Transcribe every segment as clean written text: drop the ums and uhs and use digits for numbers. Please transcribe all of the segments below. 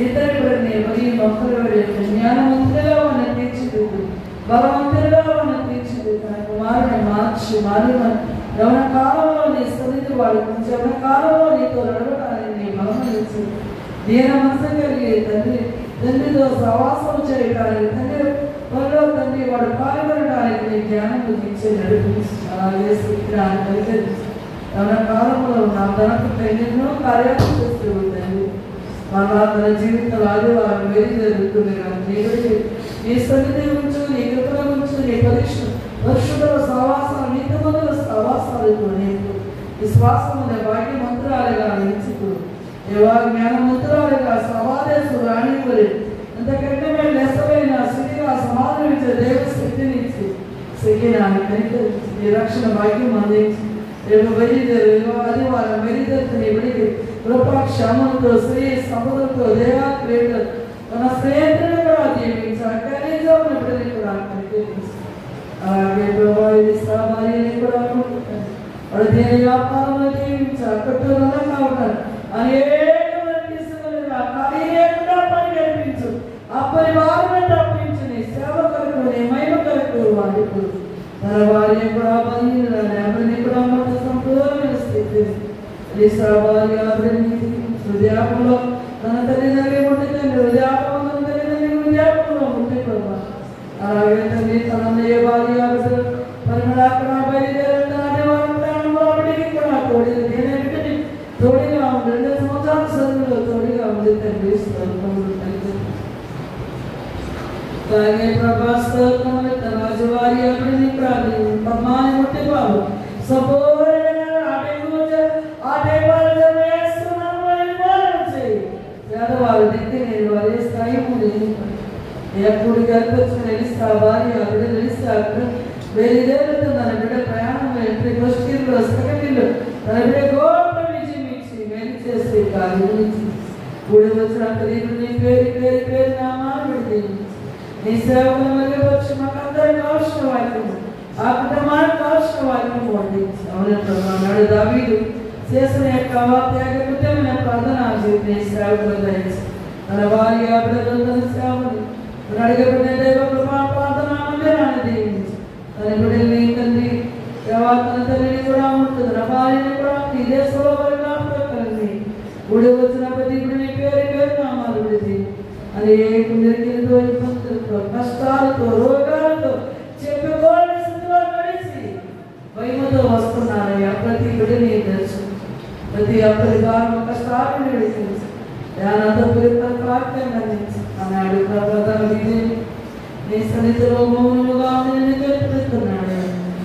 ఇతరులని మరియు మొక్కలు జ్ఞానవంతులుగా మనం తీర్చిదిద్దు, బలవంతులుగా మనం తీర్చిదిద్దు. తన కుమారుని మార్చి యవన కాలంలో నీ సన్నిధి వాడికి యవన కాలంలో నీతో నడవడానికి నీ బలమించి దీన మనసు కలిగి తండ్రితో సహవాసం చేయడానికి త్వరలో తండ్రి వాడు పాల్గొనడానికి నీ జ్ఞానం ఇచ్చే నడిపించి అలాగే శిక్షణాన్ని పరిచయం యవన కాలంలో నా తనకు ఎన్నెన్నో కార్యాలు చేస్తూ తండ్రి మన తన జీవితంలో ఆదివారం వేది జరుగుతుంది కాబట్టి నీ సన్నిధి ఉంచు, నీ కృపణ ఉంచు, నీ పరిశుద్ధుల సహవాసాలు నీతిమంతుల సహవాసాలతో నీకు విశ్వాసమునే వాక్య మంత్రాలుగా నిలిచికు జ్ఞాన మంత్రాలుగా సమాదేశు రాణిపరి అంతకంటే మేము లెసమైన స్థితిగా సమాధానం ఇచ్చే దేవ శక్తినిచ్చి శక్తిని కనికరించి నీ రక్షణ భాగ్యం అందించి రేపు బయలుదేరు ఆదివారం బయలుదేరుతున్న ఇప్పటికి కృపాక్షేమంతో శ్రీ సంపదలతో దేవా క్రీడలు మన స్నేహితులను కూడా దీవించాలి, కనీసం బిడ్డని కూడా కనికరించి అలాగే ప్రభావిని కూడా వాడు దేని వ్యాపారంలో దీవించాలి, కట్టుదల కావాలి అనేక పని కనిపించు అపరివారం తప్పించు నీ సేవ కొరకు నీ మహిమ కొరకు వాడుకు తన భార్య కూడా బంధువులని కూడా మొత్తం సంపూర్ణ స్థితి హృదయాపంలో తన తల్లిదండ్రులు ఉంటే తండ్రి హృదయాపం తల్లిదండ్రులు హృదయాపంలో ఉంటే ప్రభా అలాగే తండ్రి తన భార్య పరిమళాక్కడ బయలుదేరే వారి ప్రాణంలో అప్పటికి కూడా తోడిగా నేనే తోడిగా ఉంది 2 సంవత్సరాల చదువులో తోడిగా ఉంది తండ్రి అలాగే ప్రభాస్తోత్రములు తన వారి అభివృద్ధి ప్రార్థన పద్మాని ముట్టి బాబు సంపూర్ణ పేదవాళ్ళు దిక్కు నేను వారి స్థాయి ఎప్పుడు గర్భం నిలుస్తా భార్య బిడ్డ నిలుస్తా వేరేదేరుతుందని బిడ్డ ప్రయాణం ఫస్ట్ సెకండ్ ఇల్లు తన బిడ్డ గోప విజయం ఇచ్చి మేలు చేసి కార్యం కూడి వచ్చిన నీ పేరు నామాలు పెడితే నీ సేవకుల మధ్య వచ్చి మాకందరికి అవసరం వాక్యము ఆ కుటుంబానికి అవసరం వాక్యము వండించి అవునంటున్నాడు దావీదు చేసిన యొక్క త్యాగకృతమైన ప్రార్థన నీ సేవకులు ధరించి తన భార్య బిడ్డలు సేవని అడిగబడిన దైవ కృపా ప్రార్థన మందిరాన్ని దీవించి తన బిడ్డల్ని తండ్రి తన తల్లిని కూడా ఉంటుంది తన భార్యని కూడా ఈ దేశంలో కలిగి కూడి వచ్చిన ప్రతి నీ పేరు నామాలు విడిచి అనేక ఇబ్బందులతో కష్టాలతో రోగాలతో చెప్పుకోని స్థితిలో నడిచి భయముతో వస్తున్నారయ్యా ప్రతి బిడ్డని తెలుసు ప్రతి అప్పటి వారం కష్టాలను విడిచించి అన్నాడు ప్రధాన విజయం నీ సన్నిధిలో మౌనముగా గెలుపుతున్నాడు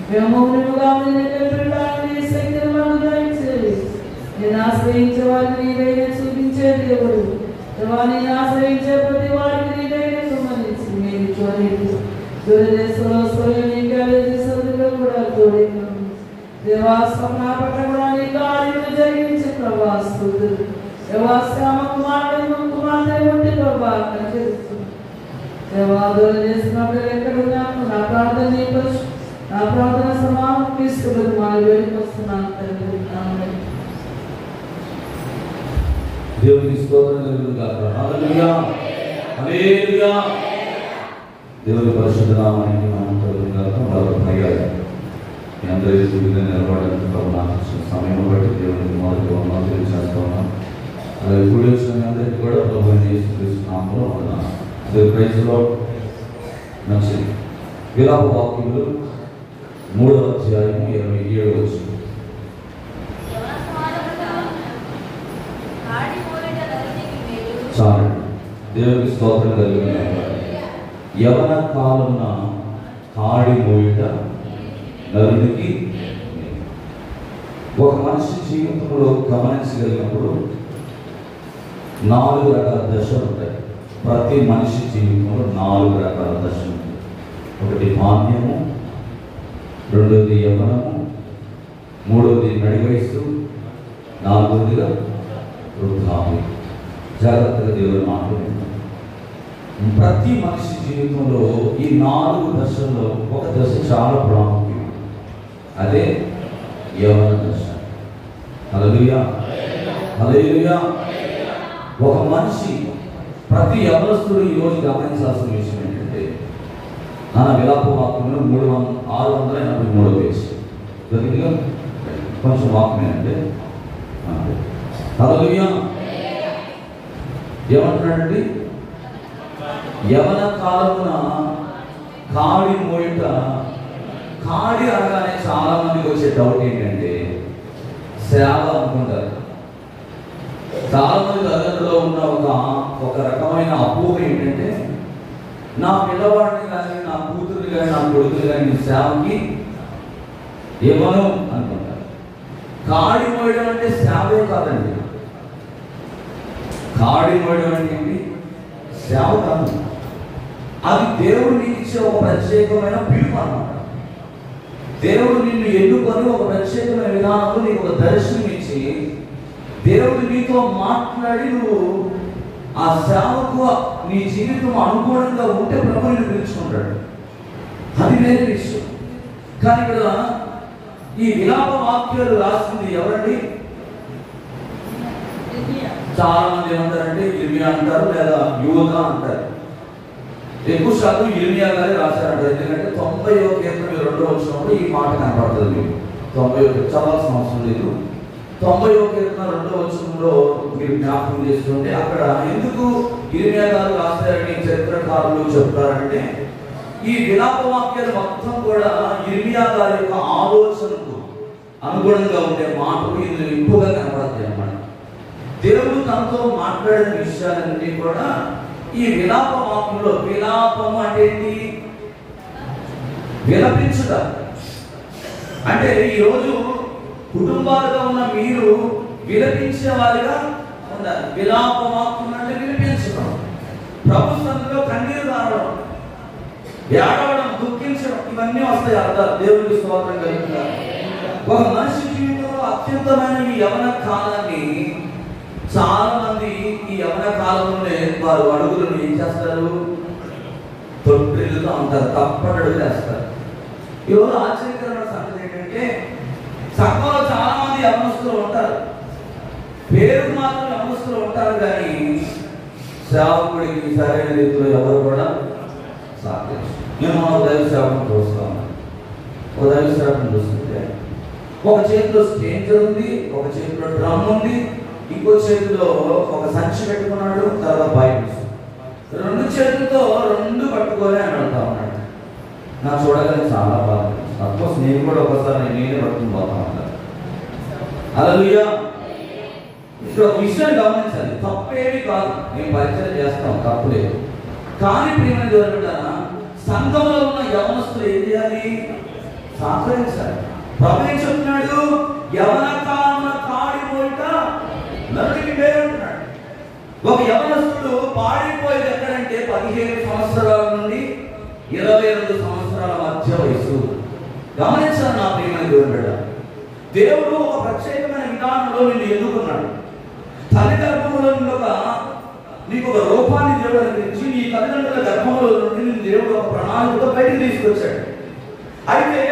మేము మౌనముగా గెలుపుడాన్ని శక్తిని మనం గ్రహించేది నేను ఆశ్రయించే వారిని నీవైనా చూపించే దేవుడు వారిని ఆశ్రయించే ప్రతి వారికి నీవైనా సంబంధించి మీరు దేశంలో సౌర్యంగా కూడా తోడి దేవాస్వప్న పట్ల కూడా నీ కార్యము జరిగించే ప్రభాస్తుడు దేవాశ్యామ కుమార్తె ఉండి ప్రభా దేవాదోళన చేసినప్పుడు ఎక్కడున్నాను నా ప్రార్థన నా ప్రార్థన సమానం తీసుకుని మా వేడికి వస్తున్నాను తండ్రి. దేవునికి స్తోత్రం కలుగుగాక. హల్లెలూయా హల్లెలూయా. దేవుని పరిశుద్ధ నామానికి మహిమ కలుగుగాక. మరొకసారి మీ అందరి జీవితంలో నిలబడడానికి నాకు సమయం బట్టి దేవునికి మొదటి వందనాలు చేస్తున్నాను. అలాగే కూడి వచ్చిన అందరికీ కూడా ప్రభువైన యేసుక్రీస్తు నామములో వందనాలు. Praise the Lord. మంచిది. విలాప వాక్యములు 3వ అధ్యాయం 27వ వచనం. చాలు. దేవునికి స్తోత్రం కలుగుగాక. యవన కాలమున కాడి మోయుట నరునికి. ఒక మనిషి జీవితంలో గమనించగలిగినప్పుడు 4 రకాల దశలు ఉంటాయి. ప్రతి మనిషి జీవితంలో 4 రకాల దశలు ఉంటాయి. ఒకటి బాల్యము, రెండోది యవ్వనము, మూడోది నడి వయస్సు, 4వదిగా వృద్ధాప్యం. జాగ్రత్తగా దేవుడు మాట్లాడుతున్నాం. ప్రతి మనిషి జీవితంలో ఈ 4 దశల్లో ఒక దశ చాలా ప్రాముఖ్యం. అదే యవ్వన దశ. హల్లెలూయా హల్లెలూయా. ఒక మనిషి ప్రతి యవనస్తుడు ఈరోజు గమనించాల్సిన విషయం ఏంటంటే, నా విలాప వాక్యంలో 683 పేజీ జరిగిందిగా కొంచెం వాక్యం అంటే హల్లెలూయా. ఏమంటున్నాడండి? యవన కాలమున కాడి మోయుట. కాడి అనగానే చాలా మందికి వచ్చే డౌట్ ఏంటంటే సేవ అనుకుంటారు. చాలా మంది తల్లిదండ్రుల్లో ఉన్న ఒక రకమైన అపోహ ఏంటంటే, నా పిల్లవాడిని కానీ నా కూతురు కానీ నా కొడుకుని కానీ నీ సేవకి ఇవ్వను అనుకుంటారు. కాడి మోయడం అంటే సేవే కాదండి. కాడి మోయడం అంటే ఏంటి? సేవ కాదు. అది దేవుడు నీకు ఇచ్చే ఒక ప్రత్యేకమైన పిలుపు అన్నమాట. దేవుడు నిన్ను ఎన్నుకొని ఒక ప్రత్యేకమైన విధానంలో నీకు ఒక దర్శనం ఇచ్చి, దేవుడు నీతో మాట్లాడి నువ్వు ఆ సేవకు నీ జీవితం అనుకూలంగా ఉంటే ప్రభు నిన్ను పిలుచుకుంటాడు. అది వేరే విషయం. కానీ ఇక్కడ ఈ విలాప వాక్యాలు రాసింది ఎవరండి? చాలా మంది ఏమంటారంటే ఇర్మియా అంటారు, లేదా యూదా అంటారు. ఎక్కువ శాతం ఇర్మియా గారే రాశారంటారు. ఎందుకంటే 90వ కీర్తన 2వ వచనంలో ఈ మాట కనపడుతుంది. మీకు 90 చదవాల్సిన అవసరం లేదు. 90వ కీర్తన 2వ వచనంలో మీరు జ్ఞాపకం చేసుకుంటే అక్కడ ఎందుకు ఇర్మియా గారు రాశారని చరిత్రకారులు చెప్తారంటే, ఈ విలాప వాక్యాలు మొత్తం కూడా ఇర్మియా గారి యొక్క ఆలోచనకు అనుగుణంగా ఉండే మాటలు ఇందులో ఎక్కువగా కనపడతాయి అన్నమాట. దేవుడు తనతో మాట్లాడిన విషయాలన్నీ కూడా ఈ విలాప వాక్యంలో. విలాపము అంటే ఏంటి? విలపించుట. అంటే ఈరోజు కుటుంబాలుగా ఉన్న మీరు విలపించే వారిగా ఉండాలి. విలాప వాక్యం అంటే విలపించడం, ప్రభు సన్నిధిలో కన్నీరు కారడం, ఏడవడం, దుఃఖించడం, ఇవన్నీ వస్తాయి అర్థాలు. దేవుడికి స్తోత్రం కలుగుతారు. ఒక మనిషి జీవితంలో అత్యంతమైన ఈ యవన కాలాన్ని చాలా మంది ఈ యవన కాలంలోనే వారు అడుగులను ఏం చేస్తారు? తొట్టిల్లుతూ ఉంటారు, తప్పటడుగులు వేస్తారు. ఈరోజు ఆశ్చర్యకరమైన సంగతి ఏంటంటే, సంఘంలో చాలా మంది యవనస్తులు ఉంటారు, పేరు మాత్రం యవనస్తులు ఉంటారు, కానీ సేవకుడికి సరైన రీతిలో ఎవరు కూడా సాధ్యం. మేము ఒక దైవ సేవకుని చూస్తాము. ఒక దైవ సేవకుని చూస్తుంటే ఒక చేతిలో స్టేంజర్ ఉంది, ఒక చేతిలో డ్రమ్ ఉంది, ఇంకో చేతిలో ఒక సంచి పెట్టుకున్నాడు, తర్వాత బైబిల్స్. 2 చేతులతో 2 పట్టుకొని అని అడుగుతా ఉన్నాడు. నాకు చూడగానే చాలా బాగా, అఫ్కోర్స్ నేను కూడా ఒకసారి నేనే పట్టుకుని పోతా ఉంటాను. హల్లెలూయా. ఇక్కడ ఒక విషయాన్ని గమనించాలి, తప్పేమి కాదు, మేము పరిచయం చేస్తాం, తప్పులేదు. కానీ ప్రియమైన దేవుని బిడ్డ, సంఘంలో ఉన్న యవనస్తులు ఏం చేయాలి? సహకరించాలి. ప్రభు ఏం చెప్తున్నాడు? యవన కాలమున కాడిపోయిట నరుడికి వేరు అంటున్నాడు. ఒక యవనస్తుడు పాడిపోయేది ఎక్కడంటే 15 సంవత్సరాల నుండి 22 సంవత్సరాల మధ్య వయసు. గమనించాలి నా ప్రియమైన దేవుని బిడ్డ, దేవుడు ఒక ప్రత్యేకమైన విధానంలో నిన్ను ఎన్నుకున్నాడు. తల్లి గర్భంలో నీకు ఒక రూపాన్ని దేవుడు అనుగ్రహించి నీ తల్లిదండ్రుల గర్భంలో నుండి దేవుడు ఒక ప్రణాళికతో బయటికి తీసుకొచ్చాడు. అయితే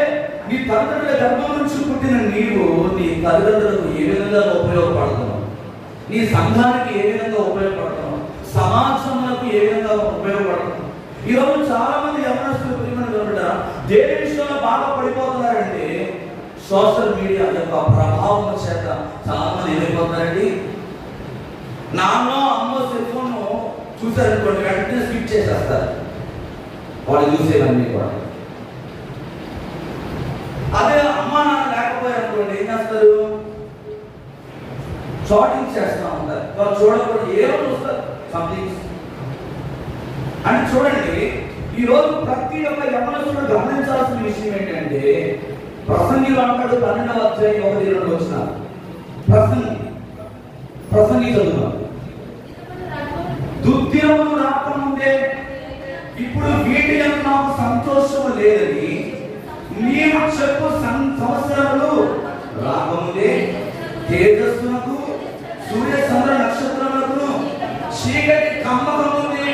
నీ తల్లిదండ్రుల గర్భం నుంచి పుట్టిన నీవు నీ తల్లిదండ్రులకు ఏ విధంగా ఉపయోగపడుతున్నావు, నీ సంఘానికి ఏ విధంగా ఉపయోగపడుతున్నావు, సమాజంలో ఏ విధంగా ఉపయోగపడుతున్నావు. ఈరోజు చాలా మంది యవనస్తులు దేని విషయంలో బాగా పడిపోతున్నారంటే, సోషల్ మీడియా యొక్క ప్రభావం చేత చాలా మంది ఏమైపోతున్నారండి, నాన్నో అమ్మో సెల్ ఫోన్ చూసారనుకోండి, వెంటనే స్కిప్ చేసేస్తారు వాళ్ళు చూసేవన్నీ కూడా. అదే అమ్మ నాన్న లేకపోయారనుకోండి ఏం చేస్తారు? షార్టింగ్ చేస్తూ ఉంటారు. వాళ్ళు చూడకూడదు, ఏమో చూస్తారు సంథింగ్. అంటే చూడండి, ఈరోజు ప్రతి ఒక్క యవనస్తుడు గమనించాల్సిన విషయం ఏంటంటే, ప్రసంగిలో అంటాడు 12వ అధ్యాయం 1-2 వచనాలు. ప్రసంగి చదువుతాం. దుర్దినములు రాకముందే ఇప్పుడు వీటి యందు నాకు సంతోషము లేదని నీవు చెప్పు సంవత్సరములు రాకముందే తేజస్సునకు సూర్య చంద్ర నక్షత్రములకు చీకటి కమ్మకముందే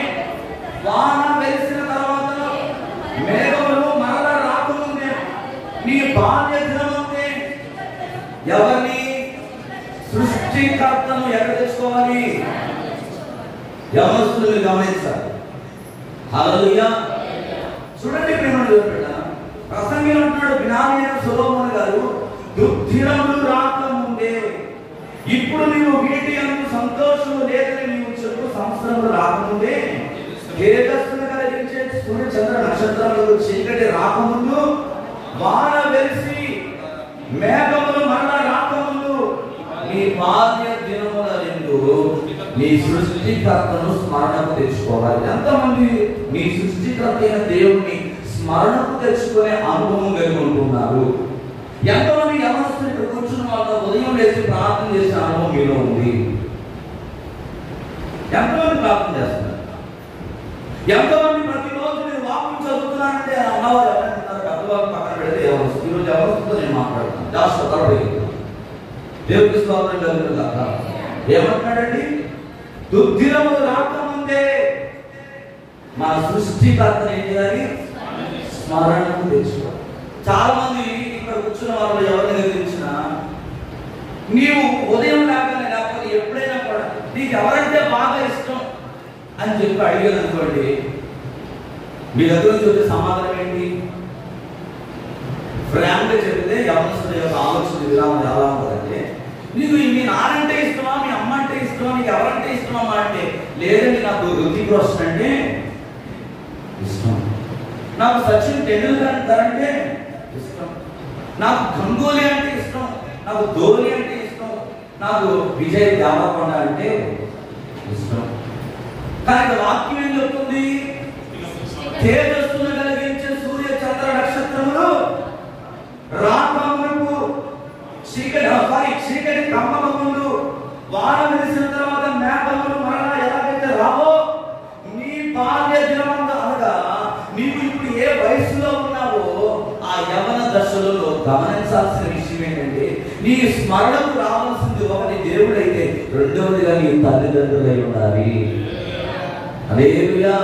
వాన వెలిసిన తర్వాత మేఘములు మరల రాకముందే నీ బాల్య దినముందే ఎవరిని సృష్టికర్తను ఎక్కడ తెచ్చుకోవాలి? యవనస్తులు గమనించాలి. హల్లెలూయా. చూడండి ప్రసంగి అంటున్నాడు, జ్ఞాని అయిన సొలొమోను గారు, దుఃఖినములు రాకముందే ఇప్పుడు నీవు వీటి అందు సంతోషము లేదని నీవు చెప్పు. సంవత్సరములు రాకముందే తేజస్సును కలిగించే సూర్య చంద్ర నక్షత్రములు చీకటి రాకముందు, వాన వెలిసి మేఘములు మరణ రాకముందు నీ బాల్య దినముల యందు నీ సృష్టికర్తను స్మరణకు తెచ్చుకోవాలి. ఎంతమంది నీ సృష్టికర్త అయిన దేవుని స్మరణకు తెచ్చుకునే అనుభవం కలిగి ఉంటున్నారు? ఎంతమంది యవనస్తులు ఇక్కడ కూర్చున్న వాళ్ళ ఉదయం లేచి ప్రార్థన చేసే అనుభవం మీలో ఉంది? ఎంతమంది ప్రార్థన చేస్తున్నారు? ఎంతమంది ప్రతిరోజు మీరు వాక్యం చదువుతున్నారంటే అన్నవారు ఎవరంటున్నారు? పెద్దవాళ్ళు పక్కన పెడితే యవనస్తులు. ఈరోజు యవనస్తులతో నేను మాట్లాడుతున్నాను. దేవుడికి స్తోత్రం కలుగును గాక. ఏమంటున్నాడండి? దుర్దినములు రాకముందే మన సృష్టికర్తను ఏం చేయాలి? స్మరణకు తెచ్చుకోవాలి. చాలా మంది ఇక్కడ కూర్చున్న వాళ్ళు ఎవరిని గురించినా నీవు ఉదయం లేకపోతే లేకపోతే ఎప్పుడైనా కూడా నీకు ఎవరంటే బాగా ఇష్టం అని చెప్పి అడిగాను అనుకోండి, మీ దగ్గర నుంచి వచ్చే సమాధానం ఏంటి? ఫ్రాంక్గా చెప్తే యవనస్తుల యొక్క ఆలోచన విధానం ఎలా ఉంటుందంటే, నీకు మీ నాన్నంటే ఇష్టమా, మీ అమ్మ అంటే ఇష్టమా, నీకు ఎవరంటే ఇష్టమా అంటే, లేదండి నాకు రుతిక్ రోషన్ అంటే ఇష్టం, నాకు సచిన్ టెండూల్కర్ అంటే ఇష్టం, నాకు గంగూలీ అంటే ఇష్టం, నాకు ధోని అంటే ఇష్టం, నాకు విజయ్ దేవరకొండ అంటే ఇష్టం. కానీ వాక్యం ఏం చెప్తుంది? తేజస్సును కలిగించే సూర్య చంద్ర నక్షత్రములు రాకముందు, చీకటి కమ్మక ముందు, వాన వెలిసిన తర్వాత మేఘములు మరణ ఎలాగైతే రావో, నీ బాల్య దినమందు అనగా నీవు ఇప్పుడు ఏ వయసులో ఉన్నావో ఆ యవన దశలలో గమనించాల్సిన విషయం ఏంటంటే, నీ స్మరణకు రావాల్సింది ఒకటి దేవుడైతే, రెండవదిగా నీ తల్లిదండ్రులై ఉండాలి. హల్లెలూయా.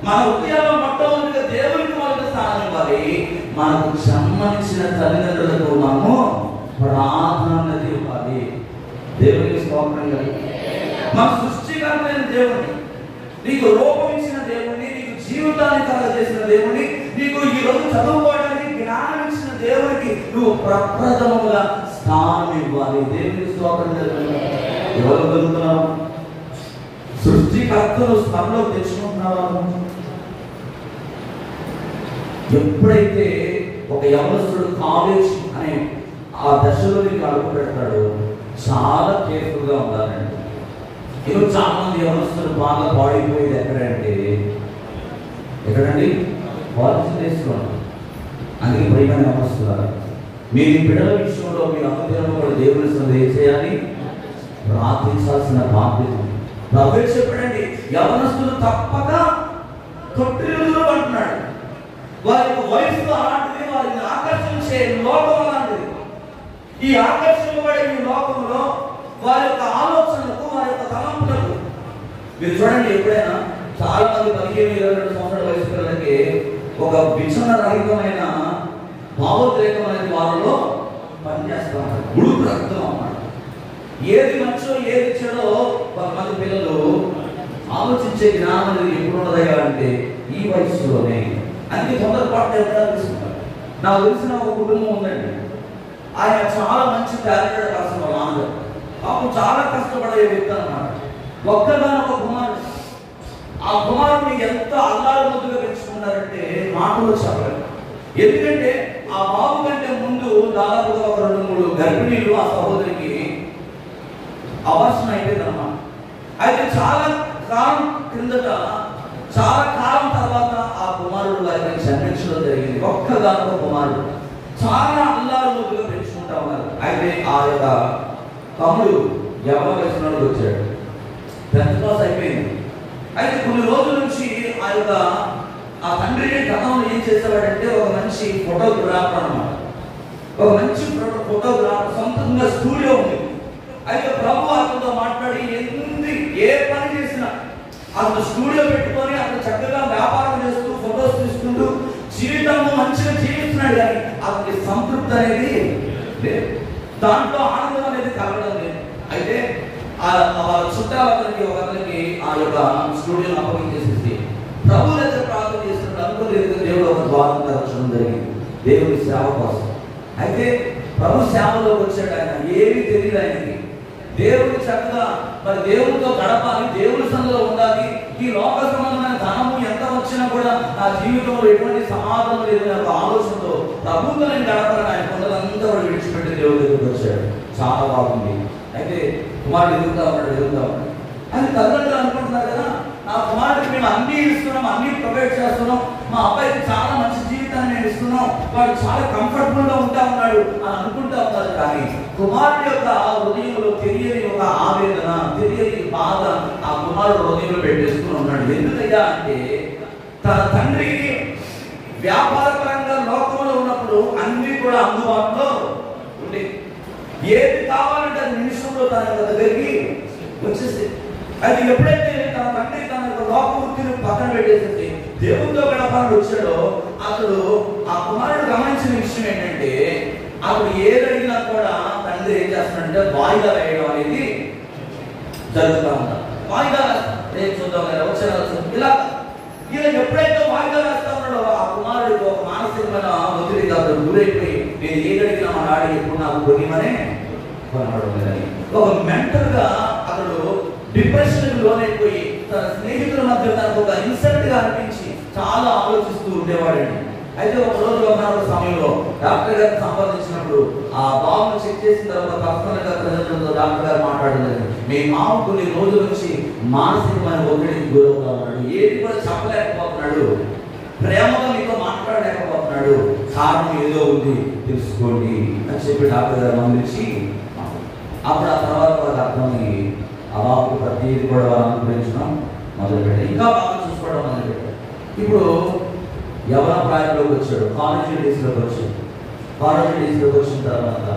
మన హృదయాల్లో మొట్టమొదటిగా దేవునికి మొదటి స్థానం ఇవ్వాలి. మనకు సంబంధించిన తల్లిదండ్రులకు మనము ప్రాధాన్యత ఇవ్వాలి. దేవునికి స్తోత్రం కలుగును. మన సృష్టికర్తైన దేవుని, నీకు రూపం ఇచ్చిన దేవుని, నీకు జీవితాన్ని కలగజేసిన దేవుని, నీకు ఈ రోజు చదువుకోవడానికి జ్ఞానం ఇచ్చిన దేవునికి నువ్వు ప్రప్రథముగా స్థానం ఇవ్వాలి. దేవునికి స్తోత్రం కలుగును. ఎవరు కలుగుతున్నావు? సృష్టికర్తను స్మరణలో తెచ్చుకుంటున్నావా? ఎప్పుడైతే ఒక యవనస్తుడు కాలేజ్ అనే ఆ దశలో నీకు అడుగు పెడతాడు, చాలా కేర్ఫుల్గా ఉండాలండి. ఈరోజు చాలా మంది యవనస్తులు బాగా పాడిపోయేది ఎక్కడంటే, ఎక్కడండి? కాలేజ్ డేస్లో. అందుకే ప్రియమైన యవనస్తులారా, మీ బిడ్డల విషయంలో మీరు అనుదినము కూడా దేవుని సన్నిధిలో ఏం చేయాలి? ప్రార్థించాల్సిన బాధ్యత. ప్రభువే చెప్పాడండి, యవనస్తులు తప్పక తొట్టిల్లు అంటున్నాడు. వారి యొక్క వయసు అలాంటిది, వారిని ఆకర్షించే లోకం అలాంటిది. ఈ ఆకర్షింపబడే ఈ లోకంలో వారి యొక్క ఆలోచనలకు, వారి యొక్క తలంపులకు మీరు చూడండి, ఎప్పుడైనా చాలా మంది 15-22 సంవత్సరాల వయసు పిల్లలకి ఒక విచలన రహితమైన భావోద్రేకం అనేది వారిలో పనిచేస్తూ ఉంటారు. ఉడుకు రక్తం అన్నమాట. ఏది మంచో ఏది చెడో కొంతమంది పిల్లలు ఆలోచించే జ్ఞానం అనేది ఎప్పుడు ఉన్నదయ్యా అంటే ఈ వయసులోనే. అందుకే తొందరపాటు ఎక్కడ తీసుకుంటారు. నాకు తెలిసిన ఒక కుటుంబం ఉందండి. ఆయన చాలా మంచి టాలెంటెడ్ పర్సన్. వాళ్ళ నాన్నగారు పాపం చాలా కష్టపడే వ్యక్తి అన్నమాట. ఒక్కగానే ఒక కుమారుడు. ఆ కుమారుడిని ఎంత అల్లారు ముద్దుగా పెంచుకున్నారంటే మాటలో చెప్పలేదు. ఎందుకంటే ఆ బాబు కంటే ముందు దాదాపుగా ఒక 2-3 గర్భిణీలు ఆ సహోదరికి అవర్షణ అయిపోయిందన్నమాట. అయితే చాలా కాలం క్రిందట, చాలా కాలం తర్వాత ఆ కుమారుడు వారికి జన్మించడం జరిగింది. ఒక్కగానొక కుమారుడు. చాలా అల్లారు ముద్దుగా పెంచుకుంటా ఉన్నారు. అయితే ఆ యొక్క తమ్ముడు యవ్వన వయసులోకి వచ్చాడు. 10th క్లాస్ అయిపోయింది. అయితే కొన్ని రోజుల నుంచి ఆ తండ్రి గతంలో ఏం చేసేవాడంటే, ఒక మంచి ఫోటోగ్రాఫర్ అన్నమాట. ఒక మంచి ఫోటోగ్రాఫర్, సొంతంగా స్టూడియో ఉంది. అయితే ప్రభు అతనితో మాట్లాడి, ఏ పని చేసినా అతను స్టూడియో పెట్టుకొని అతను చక్కగా వ్యాపారం చేస్తూ ఫొటోస్ తీసుకుంటూ జీవితంలో మంచిగా జీవిస్తున్నాడు. కానీ అతనికి సంతృప్తి అనేది లేదు, దాంట్లో ఆనందం అనేది కలగడం లేదు. అయితే వాళ్ళ చుట్టాలకి ఒకరికి ఆ యొక్క స్టూడియోని అప్పగించేసేసి ప్రభు దగ్గర ప్రార్థన చేస్తున్నప్పుడు అనుకోలేదు దేవుడు ఒక ద్వారం తెరచడం జరిగింది దేవుడి సేవ కోసం. అయితే ప్రభు సేవలోకి వచ్చాడు. ఆయన ఏమీ తెలియదు ఆయనకి. దేవుడి చక్కగా మరి దేవుడితో గడపాలి, దేవుడి సన్నిధిలో ఉండాలి. ఈ లోక సంబంధమైన ధనము ఎంత వచ్చినా కూడా నా జీవితంలో ఎటువంటి సమాధానం లేదు అనే ఆలోచనతో ప్రభుత్వం నేను గడపాలని ఆయన కొందరంతా కూడా విడిచిపెట్టి దేవుడి దగ్గరికి వచ్చాడు. చాలా బాగుంది. అయితే కుమారుడు ఎదుగుతా ఉన్నాడు. అది తల్లిదండ్రులు అనుకుంటున్నారు కదా, నా కుమారుడికి మేము అన్ని ఇస్తున్నాం, అన్ని ప్రొవైడ్ చేస్తున్నాం, మా అబ్బాయికి చాలా మంచి జీవితాన్ని మేము ఇస్తున్నాం, వాడు చాలా కంఫర్టబుల్ గా ఉంటా ఉన్నాడు అని అనుకుంటా ఉన్నారు. కానీ కుమారుడి యొక్క హృదయంలో తెలియని ఒక ఆవేదన, తెలియని బాధ ఆ కుమారుడు హృదయంలో పెట్టేసుకుని ఉన్నాడు. ఎందుకయ్యా అంటే తన తండ్రి వ్యాపారపరంగా లోకంలో ఉన్నప్పుడు అన్ని కూడా అందుబాటులో ఉండే, ఏది కావాలంటే అది నిమిషంలో తన దగ్గరికి వచ్చేసి. అది ఎప్పుడైతే తన తండ్రి తన లోక వృత్తిని పక్కన పెట్టేసి దేవుడితో గడపాలని వచ్చాడో అతడు ఆ కుమారుడు గమనించిన విషయం ఏంటంటే అతడు ఏదడిగినా కూడా తండ్రి ఏం చేస్తున్నాడంటే వాయిదా వేయడం అనేది జరుగుతూ ఉంటాడు. వాయిదా రేపు చూద్దాం కదా వచ్చే ఇలా ఈయన ఎప్పుడైతే వాయిదా వేస్తా ఉన్నాడో ఆ కుమారుడికి ఒక మానసికమైన ఒత్తిడికి అతడు గురైపోయి నేను ఏదడిగినా మా డాడీ ఎప్పుడు నాకు కొనిమనే కొనబడలేదని ఒక మెంటల్ గా అతడు డిప్రెషన్ లోనైపోయి తన స్నేహితుల మధ్య తనకు ఒక ఇన్సల్ట్ గా అనిపించి చాలా ఆలోచిస్తూ ఉండేవాడండి. అయితే ఒక రోజు ఒక సమయంలో డాక్టర్ గారిని సంపాదించినప్పుడు ఆ బాబును చెక్ చేసిన తర్వాత పర్సనల్ గా ప్రజలతో డాక్టర్ గారు మాట్లాడలేదు. మీ మామ కొన్ని రోజుల నుంచి మానసికమైన ఒత్తిడికి గురవుతా ఉన్నాడు, ఏది కూడా చెప్పలేకపోతున్నాడు, ప్రేమగా మీతో మాట్లాడలేకపోతున్నాడు, కారణం ఏదో ఉంది తెలుసుకోండి అని చెప్పి డాక్టర్ గారు మందించి అప్పుడు ఆ తర్వాత వాళ్ళకి అర్థమయ్యి ఆ బాబుకు ప్రతిదీ కూడా వాళ్ళు అనుగ్రహించడం మొదలుపెట్టారు, ఇంకా బాగా చూసుకోవడం మొదలుపెట్టారు. ఇప్పుడు యవన ప్రాయంలోకి వచ్చాడు, కాలేజీ డేస్లోకి వచ్చాడు. కాలేజీ డేస్లోకి వచ్చిన తర్వాత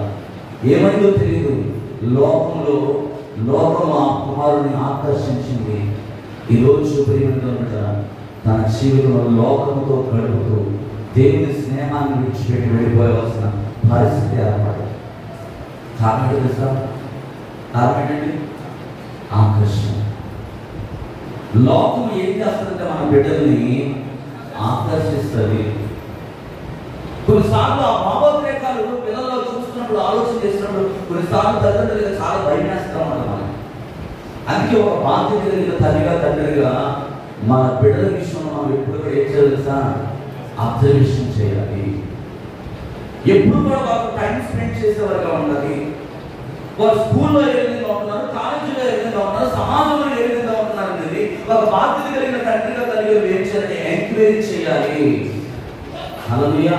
ఏమైందో తెలియదు, లోకం ఆ కుమారుని ఆకర్షించింది. ఈరోజు ప్రియమైన తన జీవితంలో లోకంతో గడుపుతూ దేవుని స్నేహాన్ని విడిచిపెట్టి వెళ్ళిపోయవలసిన పరిస్థితి ఏర్పడింది. కారణం తెలుసా? కారణం ఏంటండి? ఆకర్షణ. లోకం ఏం చేస్తుందంటే మన బిడ్డల్ని ఆకర్షిస్తుంది. కొన్నిసార్లు ఆ భావోద్రేకాలు పిల్లల్లో చూస్తున్నప్పుడు ఆలోచన చేసినప్పుడు కొన్నిసార్లు తల్లిదండ్రులుగా చాలా భయమేస్తాం అన్నమాట. అందుకే ఒక బాధ్యత కలిగిన తల్లిగా తండ్రిగా మన బిడ్డల విషయంలో మనం ఎప్పుడు కూడా ఏం చేయాలి? అబ్జర్వేషన్ చేయాలి. ఎప్పుడు కూడా వాళ్ళకు టైం స్పెండ్ చేసేవారుగా ఉండాలి. వాళ్ళు స్కూల్లో ఏ విధంగా ఉంటున్నారు, కాలేజీలో ఏ విధంగా ఉన్నారు, సమాజంలో ఏ విధంగా ఉంటున్నారు అనేది ఒక బాధ్యత కలిగిన తండ్రిగా తల్లిగా ఏం చేయాలి? ఎంక్వైరీ చేయాలి. హల్లెలూయా.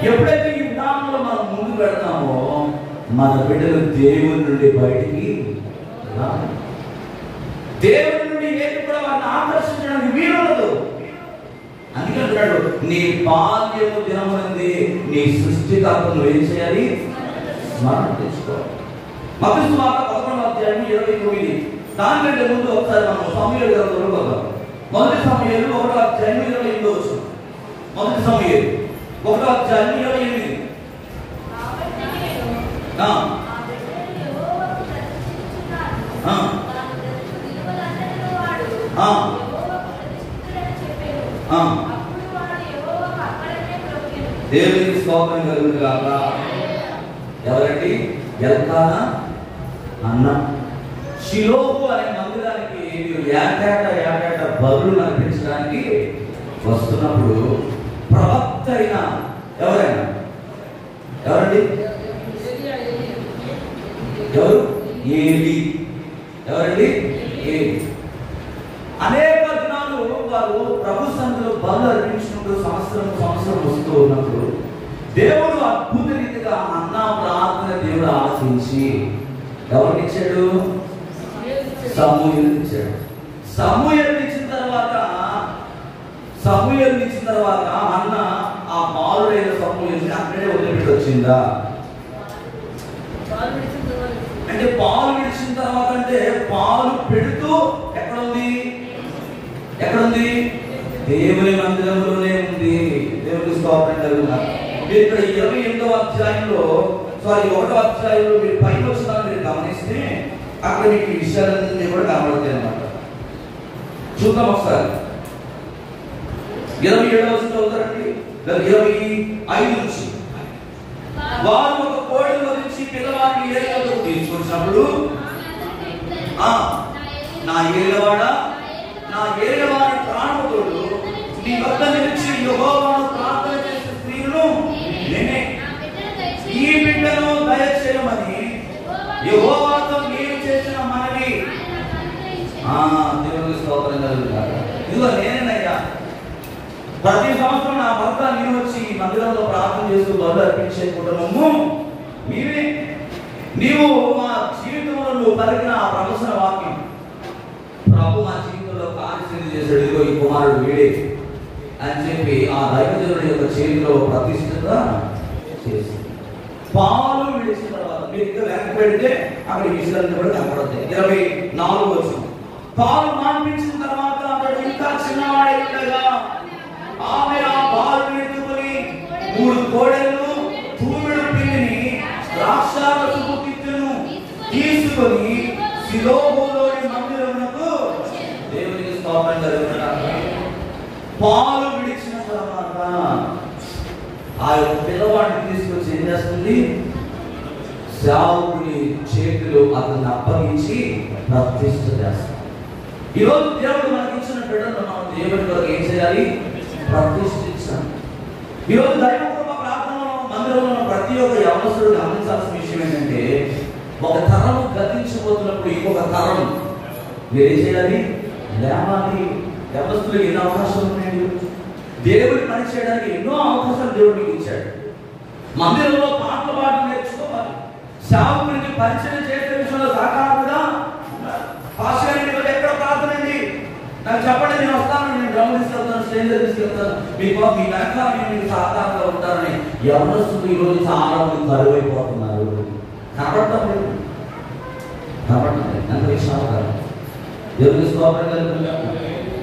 ఎప్పుడైతే ఈ విధానంలో మనం ముందుకు పెడతామో మన బిడ్డలు దేవుని నుండి బయటికి దేవుని నుండి ఏది కూడా వారిని ఆకర్షించడానికి వీలుండదు. అందుకే అంటున్నాడు, నీ బాల్యము దినమునందు నీ సృష్టికర్తను ఏం చేయాలి? స్మరణ తెచ్చుకోవాలి. మత్తయి సువార్త 11వ అధ్యాయం 29. దానికంటే ముందు ఒకసారి మనం సమూయేలు గ్రంథంలో పోదాం. మొదటి సమూయేలు 1వ అధ్యాయం 28వ వచనం. మొదటి సమూయేలు 1వ అధ్యాయం 28. దేవునికి స్తోత్రం కలుగును గాక. ఎవరండి? ఎల్కానా అన్న. షిలోహు అనే మందిరానికి ఏటేట బలులు అర్పించడానికి వస్తున్నప్పుడు ప్రవక్త అయిన ఎవరైనా ఎవరండి? ఎవరు? ఏలీ. ఎవరండి? ఏలీ. అనేక దినాలు వారు ప్రభు సన్నిధిలో బలు అర్పించినప్పుడు సంవత్సరం వస్తూ ఉన్నప్పుడు దేవుడు అద్భుత రీతిగా అన్న ప్రార్థన దేవుడు ఆశించి ఎవరికి ఇచ్చాడు? సమూయేలు ఇచ్చాడు. సమూయేలు ఇచ్చిన తర్వాత అన్న ఆ బాలుడైన సమూయేలుని అక్కడే వదిలిపెట్టి వచ్చిందా? అంటే పాలు విడిచిన తర్వాత అంటే పాలు పెడుతూ ఎక్కడుంది? దేవుని మందిరంలోనే ఉంది. దేవుని స్తోత్రం కలుగును. ఇక్కడ 28వ అధ్యాయంలో 1వ అధ్యాయంలో మీరు పైకి వచ్చిన మీరు గమనిస్తే అక్కడ నీకు ఈ విషయాలన్నీ కూడా కనబడతాయి అన్నమాట. చూద్దాం ఒకసారి 27వ వచనం అవుతారండి. 25 నుంచి వారు ఒక కోడెను వధించి పిల్లవాడిని ఏలియాకు తీసుకొచ్చినప్పుడు నా ఏలియవాడా, నా ఏలియవాడి ప్రాణముతోడు నీ వద్ద నిలిచి యెహోవాను ప్రార్థన చేసే స్త్రీలను నేనే, ఈ బిడ్డను దయచేయమని యెహోవాతో నేను చేసిన మనవి. దేవునికి స్తోత్రం కలుగుగాక. ఇదిగో నేనేనయ్యా, ప్రతి సంవత్సరం నా భర్త నేను వచ్చి ఈ మందిరంలో ప్రార్థన చేస్తూ బలు అర్పించే కుటుంబము నీవే. నీవు మా జీవితంలో నువ్వు పలికిన ఆ ప్రవచన వాక్యం ప్రభు మా జీవితంలో కార్యసిద్ధి చేశాడు. ఇదిగో ఈ కుమారుడు వీడే అని చెప్పి ఆ దైవజనుడి యొక్క చేతిలో ప్రతిష్ఠగా చేసి పాలు విడిచిన తర్వాత మీరు ఇంకా వెనక పెడితే అక్కడ ఈ విషయాలన్నీ కూడా కనపడతాయి. 24వ వచనం పాలు మాన్పించిన తర్వాత అతడు ఇంకా చిన్నవాడే ఉండగా ఆమె ఆ పాలు ఎత్తుకొని 3 కోడెలను తూమెడు పిండిని ద్రాక్షారసపు తిత్తును తీసుకొని సిలోహులోని మందిరమునకు దేవునికి స్తోత్రం కలుగుగాక. పాలు విడిచిన తర్వాత ఆ యొక్క పిల్లవాడిని తీసుకొచ్చి ఏం చేస్తుంది? సేవకుని చేతిలో అతన్ని అప్పగించి ప్రతిష్ఠ చేస్తాం. ఈరోజు దేవుడు మనకి ఇచ్చిన బిడ్డను మనం దేవుడి కొరకు ఏం చేయాలి? ప్రతిష్ఠించాలి. ఈరోజు దైవకృప ప్రార్థనలో మందిరంలో ప్రతి ఒక్క యవనస్తుడు గమనించాల్సిన విషయం ఏంటంటే, ఒక తరం గతించిపోతున్నప్పుడు ఇంకొక తరం మీరు ఏం చేయాలి? లేవాలి. యవనస్తులకు ఎన్నో అవకాశాలు ఉన్నాయండి. దేవుడి పని చేయడానికి ఎన్నో అవకాశాలు దేవుడు మీకు ఇచ్చాడు. మందిరంలో పాటలు పాటలు నేర్చుకోవాలి. సేవకునికి పరిచయం చేసే విషయంలో సహకారంగా పాస్టర్ ఎక్కడ ప్రార్థన అండి నాకు చెప్పండి, నేను వస్తాను, నేను గ్రౌండ్ తీసుకెళ్తాను, స్టేజ్ తీసుకెళ్తాను, మీ వెనక మీకు సహకారంగా ఉంటారని యవనస్తులు ఈరోజు చాలా మంది కరువైపోతున్నారు. కనబడటం లేదు, కనబడటం లేదు. ఎంత విషయాలు కాదు. దేవుని స్తోత్రం కలుగుగాక.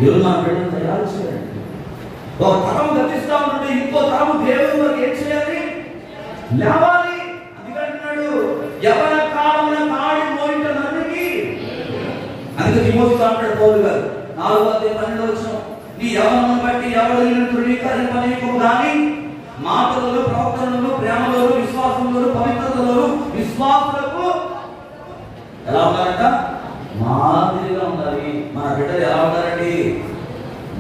ఈరోజు మన బిడ్డను తయారు చేయండి. ఒక తరం గతిస్తా ఉంటే ఇంకో తరం దేవుని వరకు ఏం చేయాలి? లేవాలి. అందుకంటున్నాడు యవన కాలమున కాడి మోయింట నన్నుకి. అందుకే తిమోతితో అంటాడు పౌలు గారు 4:12 వచనం, నీ యవనమును బట్టి ఎవరు నిన్ను తృణీకరింపనీయకు గాని మాటలలో, ప్రవర్తనలో, ప్రేమలో, విశ్వాసంలో, పవిత్రతలో విశ్వాసులకు ఎలా ఉన్నారంట? మాదిరిగా ఉండాలి. మన బిడ్డలు ఎలా ఉండాలండి?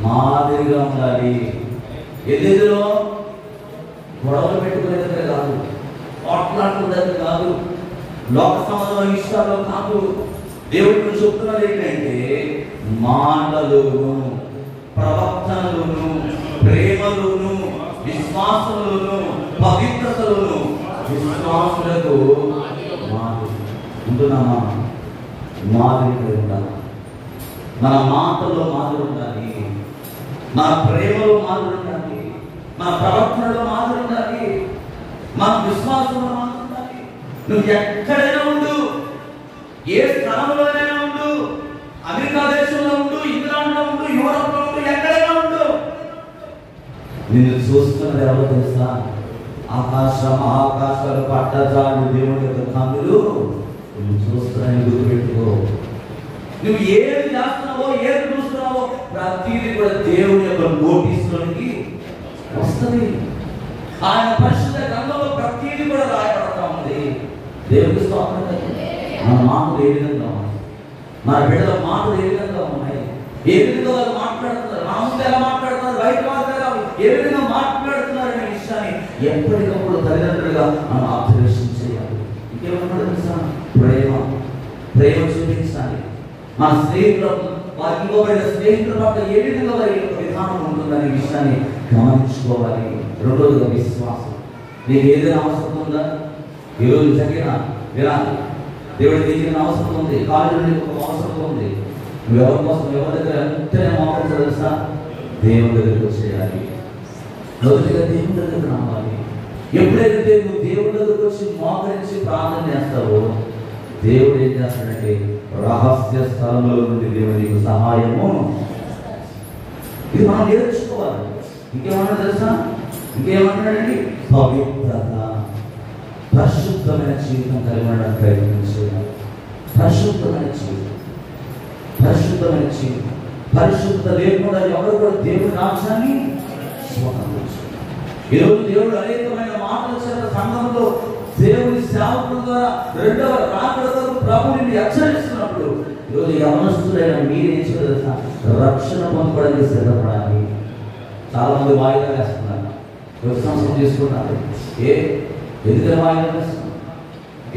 మాదిరిగా ఉండాలి. ఎదురులో గొడవలు పెట్టుకునే దగ్గర కాదు, మాట్లాడుకునే దగ్గర కాదు, లోక సంబంధమైన ఇష్టాలు కాదు. దేవుడు చెప్తున్నది ఏంటంటే మాటలును, ప్రవర్తనలను, ప్రేమలోను, విశ్వాసంలోను, పవిత్రతలోను విశ్వాసులకు మాదిరి ఉంటున్నామా? మాదిరిగా ఉండాలి. మన మాటల్లో మాదిరి ఉండాలి, మన ప్రేమలో మాదిరి ఉండాలి, మన ప్రవర్తనలో మాదిరి ఉండాలి, మన విశ్వాసంలో మాదిరి ఉండాలి. నువ్వు ఎక్కడైనా ఉండు, ఏ స్థలంలోనైనా ఉండు, అమెరికా దేశంలో ఉండు, ఇంగ్లాండ్లో ఉండు, యూరోప్ లో ఉండు, ఎక్కడైనా ఉండు, నిన్ను చూస్తున్నది ఎవరు తెలుసా? ఆకాశ మహాకాశాలు పట్టజాడు దేవుడి యొక్క కన్నులు నువ్వు చూస్తున్నాయని గుర్తుపెట్టుకో. నువ్వు ఏది చేస్తున్నావో, ఏది చూస్తున్నావో ప్రతిదీ కూడా దేవుని యొక్క నోటీసులోనికి వస్తుంది. ఆయన పరిశుద్ధ గ్రంథంలో ప్రతిదీ కూడా రాయబడతా ఉంది. దేవుడికి స్తోత్రం. మన మాటలు ఏ విధంగా ఉన్నాయి? మన బిడ్డల మాటలు ఏ విధంగా ఉన్నాయి? ఏ విధంగా వాళ్ళు మాట్లాడుతున్నారు? మా ముందు ఎలా మాట్లాడుతున్నారు? బయట మాట్లాడాలి ఏ విధంగా మాట్లాడుతున్నారు అనే విషయాన్ని ఎప్పటికప్పుడు తల్లిదండ్రులుగా మనం అబ్జర్వేషన్ చేయాలి. ఇంకేమన్నా తెలుసా? ప్రేమ చూపించాలి. మన స్నేహితులకు, వారికి ఇవ్వబడిన స్నేహితుల పట్ల ఏ విధంగా వారి యొక్క విధానం ఉంటుందనే విషయాన్ని గమనించుకోవాలి. రెండోదిగా విశ్వాసం. నీకు ఏదైనా అవసరం ఉందా? ఈరోజు జరిగిన విరాలి దేవుడి దగ్గర అవసరం ఉంది, కాలేజీలో నీకు ఒక అవసరం ఉంది, నువ్వు ఎవరి కోసం ఎవరి దగ్గర ఎంతనే మోకరించ తెలుసా? దేవుడి దగ్గరికి వచ్చేయాలి. మొదటిగా దేవుడి దగ్గర రావాలి. ఎప్పుడైతే నువ్వు దేవుడి దగ్గరకు వచ్చి మోకరించి ప్రార్థన చేస్తావో దేవుడు ఏం చేస్తాడంటే రహస్య స్థలంలో నుండి దేవుడు నీకు సహాయము. ఇది మనం నేర్చుకోవాలి. ఇంకేమన్నా తెలుసా? ఇంకేమన్నాడండి? పవిత్రత, పరిశుద్ధమైన జీవితం కలిగి ఉండడానికి ప్రయత్నం చేయాలి. పరిశుద్ధమైన జీవితం, పరిశుద్ధమైన జీవితం. పరిశుద్ధత లేకుండా ఎవరు కూడా దేవుడి రాజ్యాన్ని స్వతంత్రించారు. ఈరోజు దేవుడు అనేకమైన మాటల చేత సంఘంలో దేవుని సేవకుల ద్వారా రెండవ రాకడ వరకు ప్రభువుని హెచ్చరిస్తున్నప్పుడు ఈరోజు యవనస్తులైన మీరేం చేయాలి? రక్షణ పొందడానికి సిద్ధపడాలి. చాలా మంది వాయిదా వేస్తున్నారు, సంవత్సరం తీసుకున్నారు. ఎందుకని వాయిదా వేస్తున్నారు?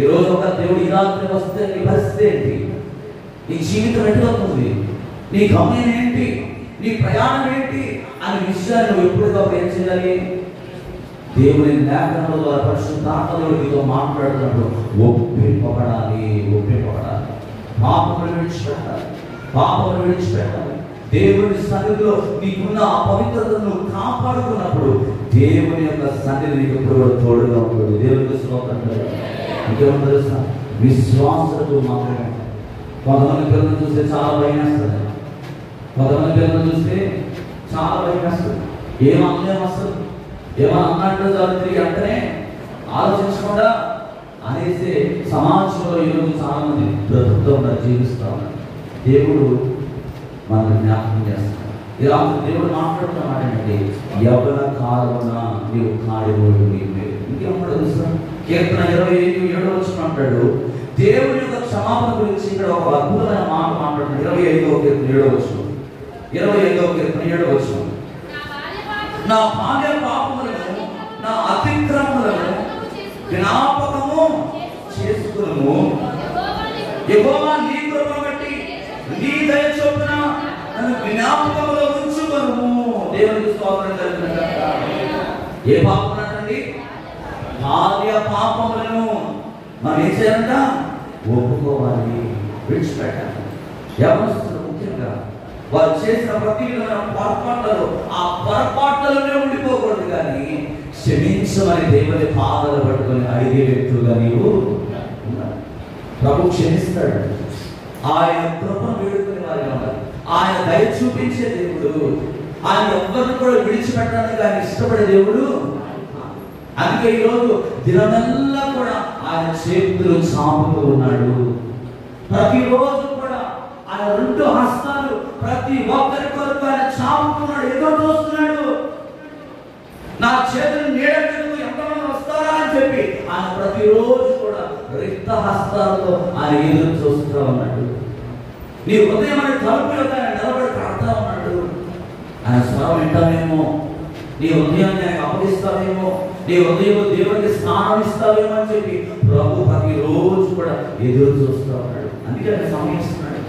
ఈరోజు ఒక దేవుడు ఈ రాత్రి వస్తే నీ పరిస్థితి ఏంటి? నీ జీవితం ఎట్లవుతుంది? నీ గమ్యం ఏంటి? నీ ప్రయాణం ఏంటి అనే విషయాన్ని నువ్వు ఎప్పటికప్పుడు ఏం చేయాలి? దేవుని లేఖనాల ద్వారా పరిశుద్ధాత్మలో నీతో మాట్లాడుతున్నప్పుడు ఒప్పింపబడాలి. పాపములు విడిచిపెట్టాలి. దేవుని సన్నిధిలో నీకున్న ఆ పవిత్రతను కాపాడుకున్నప్పుడు దేవుని యొక్క సన్నిధి నీకు ఎప్పుడు తోడుగా ఉంటుంది. దేవునికి స్తోత్రం. ఇంకేమో తెలుసా? విశ్వాసులకు మాత్రమే. కొంతమంది పిల్లలను చూస్తే చాలా భయం వేస్తుంది. ఏమన్నా వస్తుంది, ఏమన్నా అన్నట్టు తిరిగి అంటనే ఆలోచించకుండా అనేసి సమాజంలో ఈరోజు చాలా మంది బ్రతుకుతూ ఉన్నారు, జీవిస్తూ ఉన్నారు. దేవుడు మనల్ని జ్ఞాపకం చేస్తాడు. ఈ రాత్రి దేవుడు మాట్లాడుతున్న మాట ఏంటంటే, యవ్వన కాలమున నీవు కాడిపోయి ఇంకేమన్నా తెలుస్తాను. కీర్తన 25:7 అంటాడు, దేవుని యొక్క క్షమాపణ గురించి ఇక్కడ ఒక అద్భుతమైన మాట మాట్లాడుతున్నాడు. 25వ కీర్తన 7 నా బాల్య పాపములను నా అతిక్రమములను జ్ఞాపకము చేసుకును. యెహోవా నీ కృప బట్టి నీ దయ చొప్పున నన్ను జ్ఞాపకములో ఉంచుకొను. దేవునికి స్తోత్రం కలుగునుగాక. ఏ పాపం అండి? బాల్య పాపములను మనం ఏం చేయాలంట? ఒప్పుకోవాలి, విడిచిపెట్టాలి. యవనస్తులు ముఖ్యంగా వారు చేసిన ప్రతి విధమైన పొరపాట్లలో ఆ పొరపాట్లలోనే ఉండిపోకూడదు, కానీ క్షమించమని దేవుని పాదాలు పట్టుకొని అడిగే వ్యక్తులుగా నీవు ఉండాలి. ప్రభు క్షమిస్తాడు. ఆయన కృపను వేడుకునే వారిగా ఉండాలి. ఆయన దయ చూపించే దేవుడు. ఆయన ఎవ్వరిని కూడా విడిచిపెట్టడానికి ఆయన ఇష్టపడే దేవుడు. అందుకే ఈరోజు దినమెల్లా కూడా ఆయన చేతులు చాపుతూ ఉన్నాడు. ప్రతిరోజు కూడా ఆయన 2 హస్తాలు ప్రతి ఒక్కరి కొరకు ఆయన చాపుతున్నాడు, ఏదో చూస్తున్నాడు. నా చేతులు నీడకు ఎంతమంది వస్తారా అని చెప్పి ఆయన ప్రతిరోజు కూడా రిక్త హస్తాలతో ఆయన ఎదురు చూస్తూ ఉన్నాడు. నీ ఉదయం అనే తలుపులతో ఆయన నిలబడి కడతా ఉన్నాడు. ఆయన స్వరం వింటామేమో, నీ ఉదయాన్ని ఆయన అప్పగిస్తావేమో, నీ ఉదయం దేవుడికి స్నానం ఇస్తావేమో అని చెప్పి ప్రభు ప్రతిరోజు కూడా ఎదురు చూస్తూ ఉన్నాడు. అందుకే ఆయన సమయం ఇస్తున్నాడు.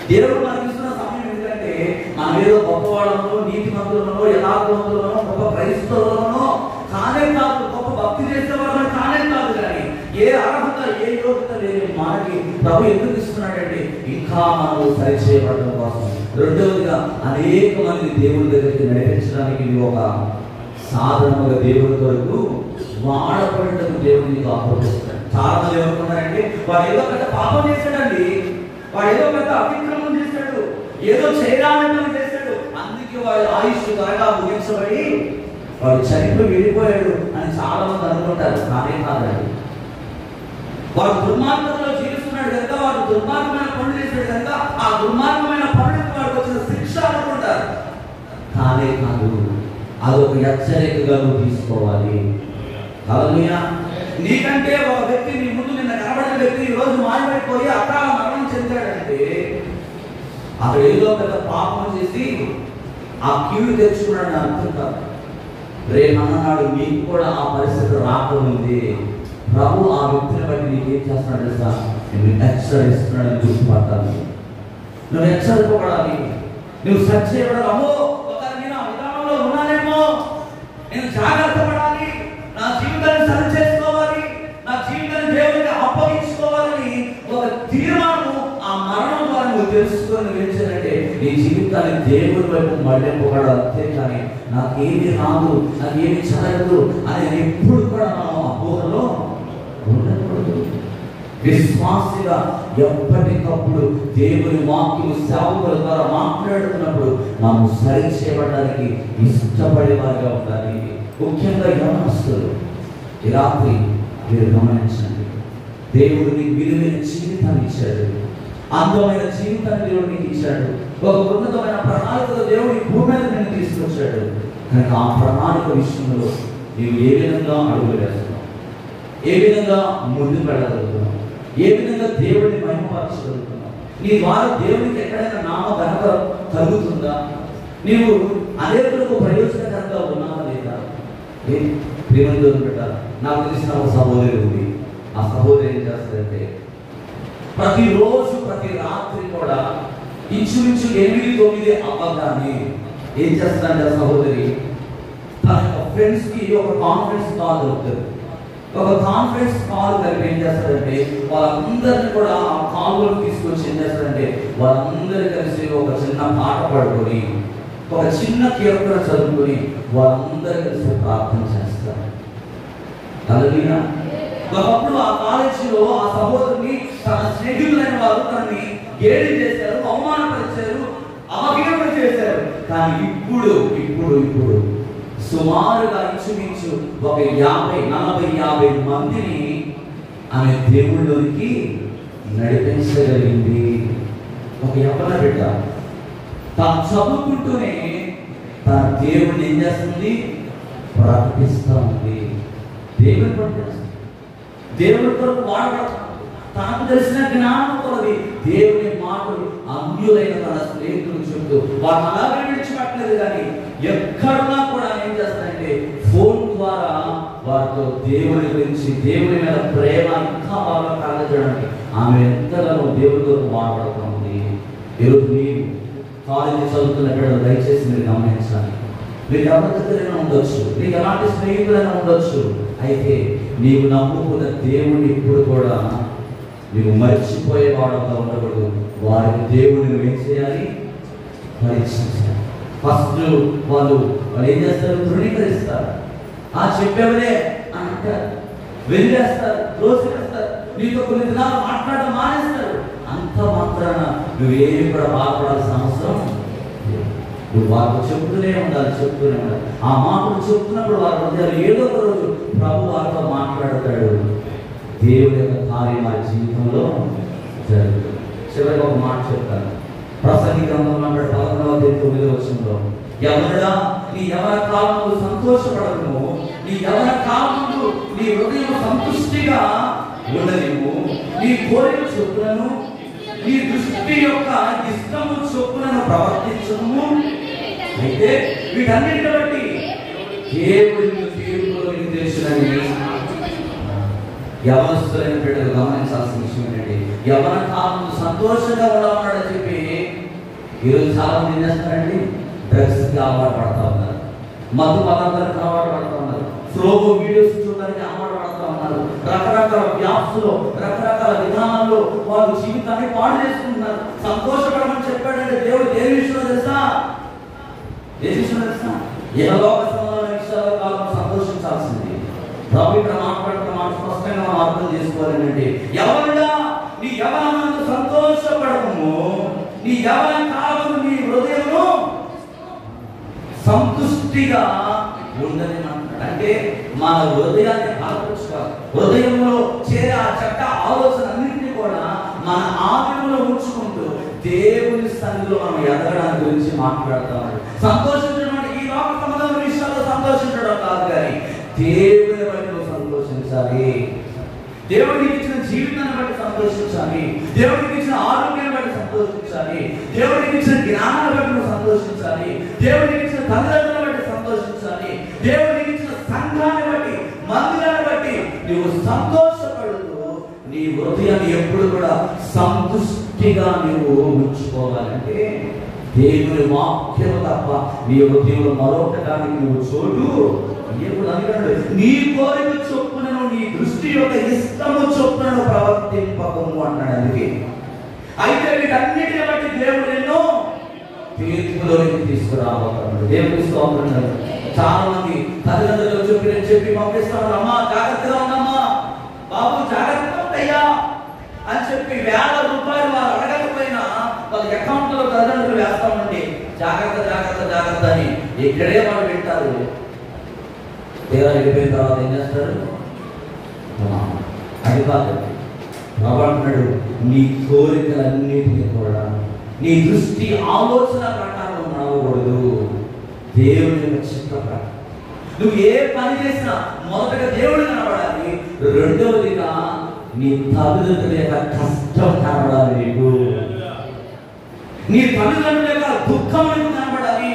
దేవుడు మనకి ఇస్తున్న సమయం ఎందుకంటే మనం ఏదో గొప్పవాళ్ళలో, నీతిమంతులలో, యథార్థవంతులలో, గొప్ప క్రైస్తవులలో కానే కాదు, గొప్ప భక్తి చేసే వాళ్ళని కానే కాదు, కానీ ఏ అర్హత ఏ యోగ్యత లేని మనకి ప్రభు ఎందుకు ఇస్తున్నాడంటే ఇంకా మనము సరిచేయబడడం కోసం. రెండవదిగా అనేక మంది దేవుడి దగ్గరికి నడిపించడానికి ఇది ఒక సాధనముగా దేవుడి కొరకు వాడబడటం దేవుడు నీకు ఆహ్వానిస్తాడు. చాలా మంది ఏమనుకున్నారంటే వాడు ఏదో పెద్ద పాపం చేశాడండి, వాడు ఏదో పెద్ద అతిక్రమం చేశాడు, ఏదో చేయరాని పని చేశాడు, అందుకే వాడు ఆయుష్ త్వరగా ముగించబడి వాడు చనిపోయి వెళ్ళిపోయాడు అని చాలా మంది అనుకుంటారు. కాదే కాదండి. వాడు దుర్మార్గంలో జీవిస్తున్నాడు కనుక, వాడు దుర్మార్గమైన పనులు చేశాడు కనుక ఆ దుర్మార్గమైన పనులకు వాడికి వచ్చిన శిక్ష అనుకుంటారు. కాదే కాదు, అదొక హెచ్చరికగా నువ్వు తీసుకోవాలి. హల్లెలూయా. నీకంటే ఒక వ్యక్తి నీ ముందు నిన్న కనబడిన వ్యక్తి ఈ రోజు మారిపోయి అకాల మరణం చెందాడంటే అక్కడ ఏదో పెద్ద పాపం చేసి ఆ కీడు తెచ్చుకున్నాడని అర్థం కాదు. రేపన్నాడు నీకు కూడా ఆ పరిస్థితి రాకముందే ప్రభు ఆ వ్యక్తిని బట్టి నీకు ఏం చేస్తున్నాడు తెలుసా? నువ్వు హెచ్చరిస్తున్నాడని గుర్తుపట్టాలి. నువ్వు హెచ్చరికపడాలి, నువ్వు సరి చేయబడాలి. అమ్మో ఒకసారి నేను ఆ విధానంలో ఉన్నానేమో, నేను జాగ్రత్త పడాలి, నా జీవితాన్ని సరి చేసుకోవాలి, నా జీవితాన్ని దేవుడికి అప్పగించుకోవాలని ఒక తీర్మానం ఆ మరణం ద్వారా నువ్వు తెలుసుకొని వేచానంటే నీ జీవితాన్ని దేవుడి వైపు మళ్ళింపబడాలి. అంతేకాని నాకేమి రాదు, నాకేమి జరగదు అని ఎప్పుడు కూడా మనం అపోహలో ఉండకూడదు. విశ్వాసిగా ఎప్పటికప్పుడు దేవుని వాక్యము సేవకుల ద్వారా మాట్లాడుతున్నప్పుడు మనం సరి చేయబడడానికి ఇష్టపడే వారిగా ఉండాలి. ముఖ్యంగా యవనస్తులు ఈ రాత్రి మీరు గమనించండి. దేవుడు నీకు విలువైన జీవితాన్ని ఇచ్చాడు, అందమైన జీవితాన్ని దేవుడు నీకు ఇచ్చాడు. ఒక ఉన్నతమైన ప్రణాళికలో దేవుడు ఈ భూమి మీద నేను తీసుకొచ్చాడు. కనుక ఆ ప్రణాళిక విషయంలో నీవు ఏ విధంగా అడుగులు వేస్తున్నావు, ఏ విధంగా ముందుకు వెళ్ళగలుగుతున్నావు, ఏ విధంగా దేవుడిని మహిమపరచగలుగుతున్నావు, నీ ద్వారా దేవుడికి ఎక్కడైనా నామ ఘనత కలుగుతుందా, నీవు అనేకులకు ప్రయోజనకరంగా ఉన్నావా లేదా? ప్రేమతో పెట్టాలి. నాకు తెలిసిన ఒక సహోదరి ఉంది. ఆ సహోదరి ఏం చేస్తారంటే ప్రతిరోజు ప్రతి రాత్రి కూడా ఇంచుమించు 8-9 అవ్వగానే ఏం చేస్తారంటే ఆ సహోదరి తన ఫ్రెండ్స్ కి ఒక కాన్ఫరెన్స్ కాల్ దొరుకుతుంది. ఒక కాన్ఫరెన్స్ కాల్ కలిపి ఏం చేస్తారంటే వాళ్ళందరినీ కూడా ఆ కాల్లో తీసుకొచ్చి ఏం చేస్తారంటే వాళ్ళందరూ కలిసి ఒక చిన్న పాట పాడుకొని ఒక చిన్న కీర్తన చదువుకొని వాళ్ళందరూ కలిసి ప్రార్థన చేస్తారు. హల్లెలూయా. ఒకప్పుడు ఆ కాలేజీలో ఆ సహోదరుని తన స్నేహితులైన వారు తనని గేలి చేశారు, అవమానపరిచారు, అవహేళన చేశారు. కానీ ఇప్పుడు ఇప్పుడు ఇప్పుడు సుమారుగా ఇంచుమించు ఒక 50-40 మందిని ఆమె దేవుళ్ళలోనికి నడిపించగలిగింది. ఒక యవ్వన బిడ్డ తాను చదువుకుంటూనే తన దేవుడిని ఏం చేస్తుంది? ప్రకటిస్తూ ఉంది. దేవుని ప్రకటిస్తుంది, దేవుడి కొరకు వాడబడుతుంది. తనకు తెలిసిన జ్ఞానం కొలది దేవుని మాటలు అన్యులైన తన స్నేహితులు చెబుతూ వాటిని అలాగే విడిచిపెట్టలేదు. కానీ ఎక్కడున్నా కూడా ఏం చేస్తారంటే ఫోన్ ద్వారా వారితో దేవుని గురించి, దేవుని మీద ప్రేమ ఇంకా బాగా కలగజేయడానికి ఆమె ఎంతగానో దేవుడి కొరకు వాడబడుతుంది. ఈరోజు మీరు కాలేజీ చదువుతున్న బిడ్డలు దయచేసి మీరు గమనించాలి. మీకు ఎవరి దగ్గరైనా ఉండొచ్చు, నీకు ఎలాంటి స్నేహితులైనా ఉండొచ్చు. అయితే నీవు నమ్ముకున్న దేవుడిని ఇప్పుడు కూడా నీవు మర్చిపోయేవాడుగా ఉండకూడదు. వారికి దేవుడిని ఏం చేయాలి? పరీక్షించాలి. ఫస్ట్ వాళ్ళు ఏం చేస్తారు? ధృవీకరిస్తారు. చెప్పేవరే అని అంటారు, వెళ్ళేస్తారు, దోషిస్తారు, నీతో కొన్ని దినాలు మాట్లాడడం మానేస్తారు. అంత మాత్రాన నువ్వేమి కూడా బాధపడాల్సిన అవసరం లేదు. నువ్వు వారితో చెప్తూనే ఉండాలి. ఆ మాటలు చెప్తున్నప్పుడు వారి హృదయాలు ఏదో ఒక రోజు ప్రభు వారితో మాట్లాడతాడు. దేవుడి యొక్క కార్యం వారి జీవితంలో జరుగుతుంది. చివరికి ఒక మాట చెప్తాను. ప్రసంగి గ్రంథంలో 11:9 ఎవరుడా నీ యవన కాలములు సంతోషపడము, నీ యవన కాలములు నీ హృదయం సంతుష్టిగా ఉండలేము, నీ కోరిక చొప్పులను నీ దృష్టి యొక్క ఇష్టము చొప్పులను ప్రవర్తించము. అయితే వీటన్నిటిని బట్టి దేవుడిని తీర్పులో నిర్దేశించని యవనస్తులైన బిడ్డలు గమనించాల్సిన విషయం ఏంటంటే యవన కాలంలో సంతోషంగా ఉండమన్నాడని చెప్పి ఈరోజు చాలా మంది ఏం చేస్తున్నారండి? డ్రగ్స్కి అలవాటు పడతా ఉన్నారు, మధు పదార్థాలకు అలవాటు పడతా ఉన్నారు, ఫ్లోగో వీడియోస్ చూడడానికి అలవాటు పడతా ఉన్నారు. రకరకాల వ్యాప్స్లో రకరకాల విధానాల్లో వారు జీవితాన్ని పాడు చేసుకుంటున్నారు. సంతోషపడమని చెప్పాడంటే దేవుడు దేని విషయంలో తెలుసా? ఏ విషయంలో తెలుసా? యెహోవా సంబంధమైన విషయాల కాలం సంతోషించాల్సింది. ప్రభు ఇక్కడ మాట్లాడుతున్న మాట స్పష్టంగా మనం అర్థం చేసుకోవాలి. అంటే ఎవరుడా నీ యవనమందు సంతోషపడము, నీ యవన కాలము నీ హృదయము సంతుష్టిగా ఉండని అంటాడు. అంటే మన హృదయాన్ని బలపరుచుకోవాలి. హృదయంలో చేరే ఆ చెడ్డ ఆలోచన అన్నింటినీ కూడా మన ఆత్మలో ఉంచుకుంటూ దేవుని సన్నిధిలో మనం ఎదగడానికి గురించి మాట్లాడుతాం. సంతోషించడం అంటే ఈ లోక సంబంధమైన విషయాల్లో సంతోషించడం కాదు, కానీ దేవుని బట్టి నువ్వు సంతోషించాలి. దేవుడికి ఇచ్చిన జీవితాన్ని బట్టి సంతోషించాలి. దేవుడికి ఇచ్చిన ఆరోగ్యాన్ని బట్టి సంతోషించాలి. దేవుడికి ఇచ్చిన జ్ఞానాన్ని బట్టి నువ్వు సంతోషించాలి. దేవుడికి ఇచ్చిన తల్లిదండ్రులను బట్టి సంతోషించాలి. దేవుడికి ఇచ్చిన సంఘాన్ని బట్టి, మందిరాన్ని బట్టి నువ్వు సంతోషపడుతూ నీ హృదయాన్ని ఎప్పుడు కూడా సంతుష్టిగా నువ్వు ఉంచుకోవాలంటే దేవుని వాక్యము తప్ప నీ హృదయంలో మరొకటానికి నువ్వు చోటు నీ కోరిక చొప్పునను నీ దృష్టి యొక్క ఇష్టము చొప్పునను ప్రవర్తింపకము అన్నాడు. అందుకే అయితే వీటన్నిటిని బట్టి దేవుడు ఎన్నో తీర్పులోకి తీసుకురాబోతున్నాడు. దేవుని స్తోత్రం. చాలా మంది తల్లిదండ్రులు చెప్పి పంపిస్తాను, అమ్మా జాగ్రత్తగా ఉండమ్మా, బాబు జాగ్రత్తగా ఉంటాయా అని చెప్పి ₹1,000 వారు అడగకపోయినా వాళ్ళ అకౌంట్ లో తల్లిదండ్రులు వేస్తామండి. జాగ్రత్త జాగ్రత్త జాగ్రత్త అని ఇక్కడే వాళ్ళు వింటారు. తీరా వెళ్ళిపోయిన తర్వాత ఏం చేస్తారు? అది కాదు, ప్రభు అంటున్నాడు, నీ కోరికలన్నిటినీ కూడా నీ దృష్టి ఆలోచన ప్రకారం నడవకూడదు, దేవుని యొక్క చిత్త ప్రకారం. నువ్వు ఏ పని చేసినా మొదటగా దేవుడు కనబడాలి, రెండవదిగా నీ తల్లిదండ్రుల యొక్క కష్టం కనబడాలి, నీకు నీ తల్లిదండ్రుల యొక్క దుఃఖం నీకు కనబడాలి.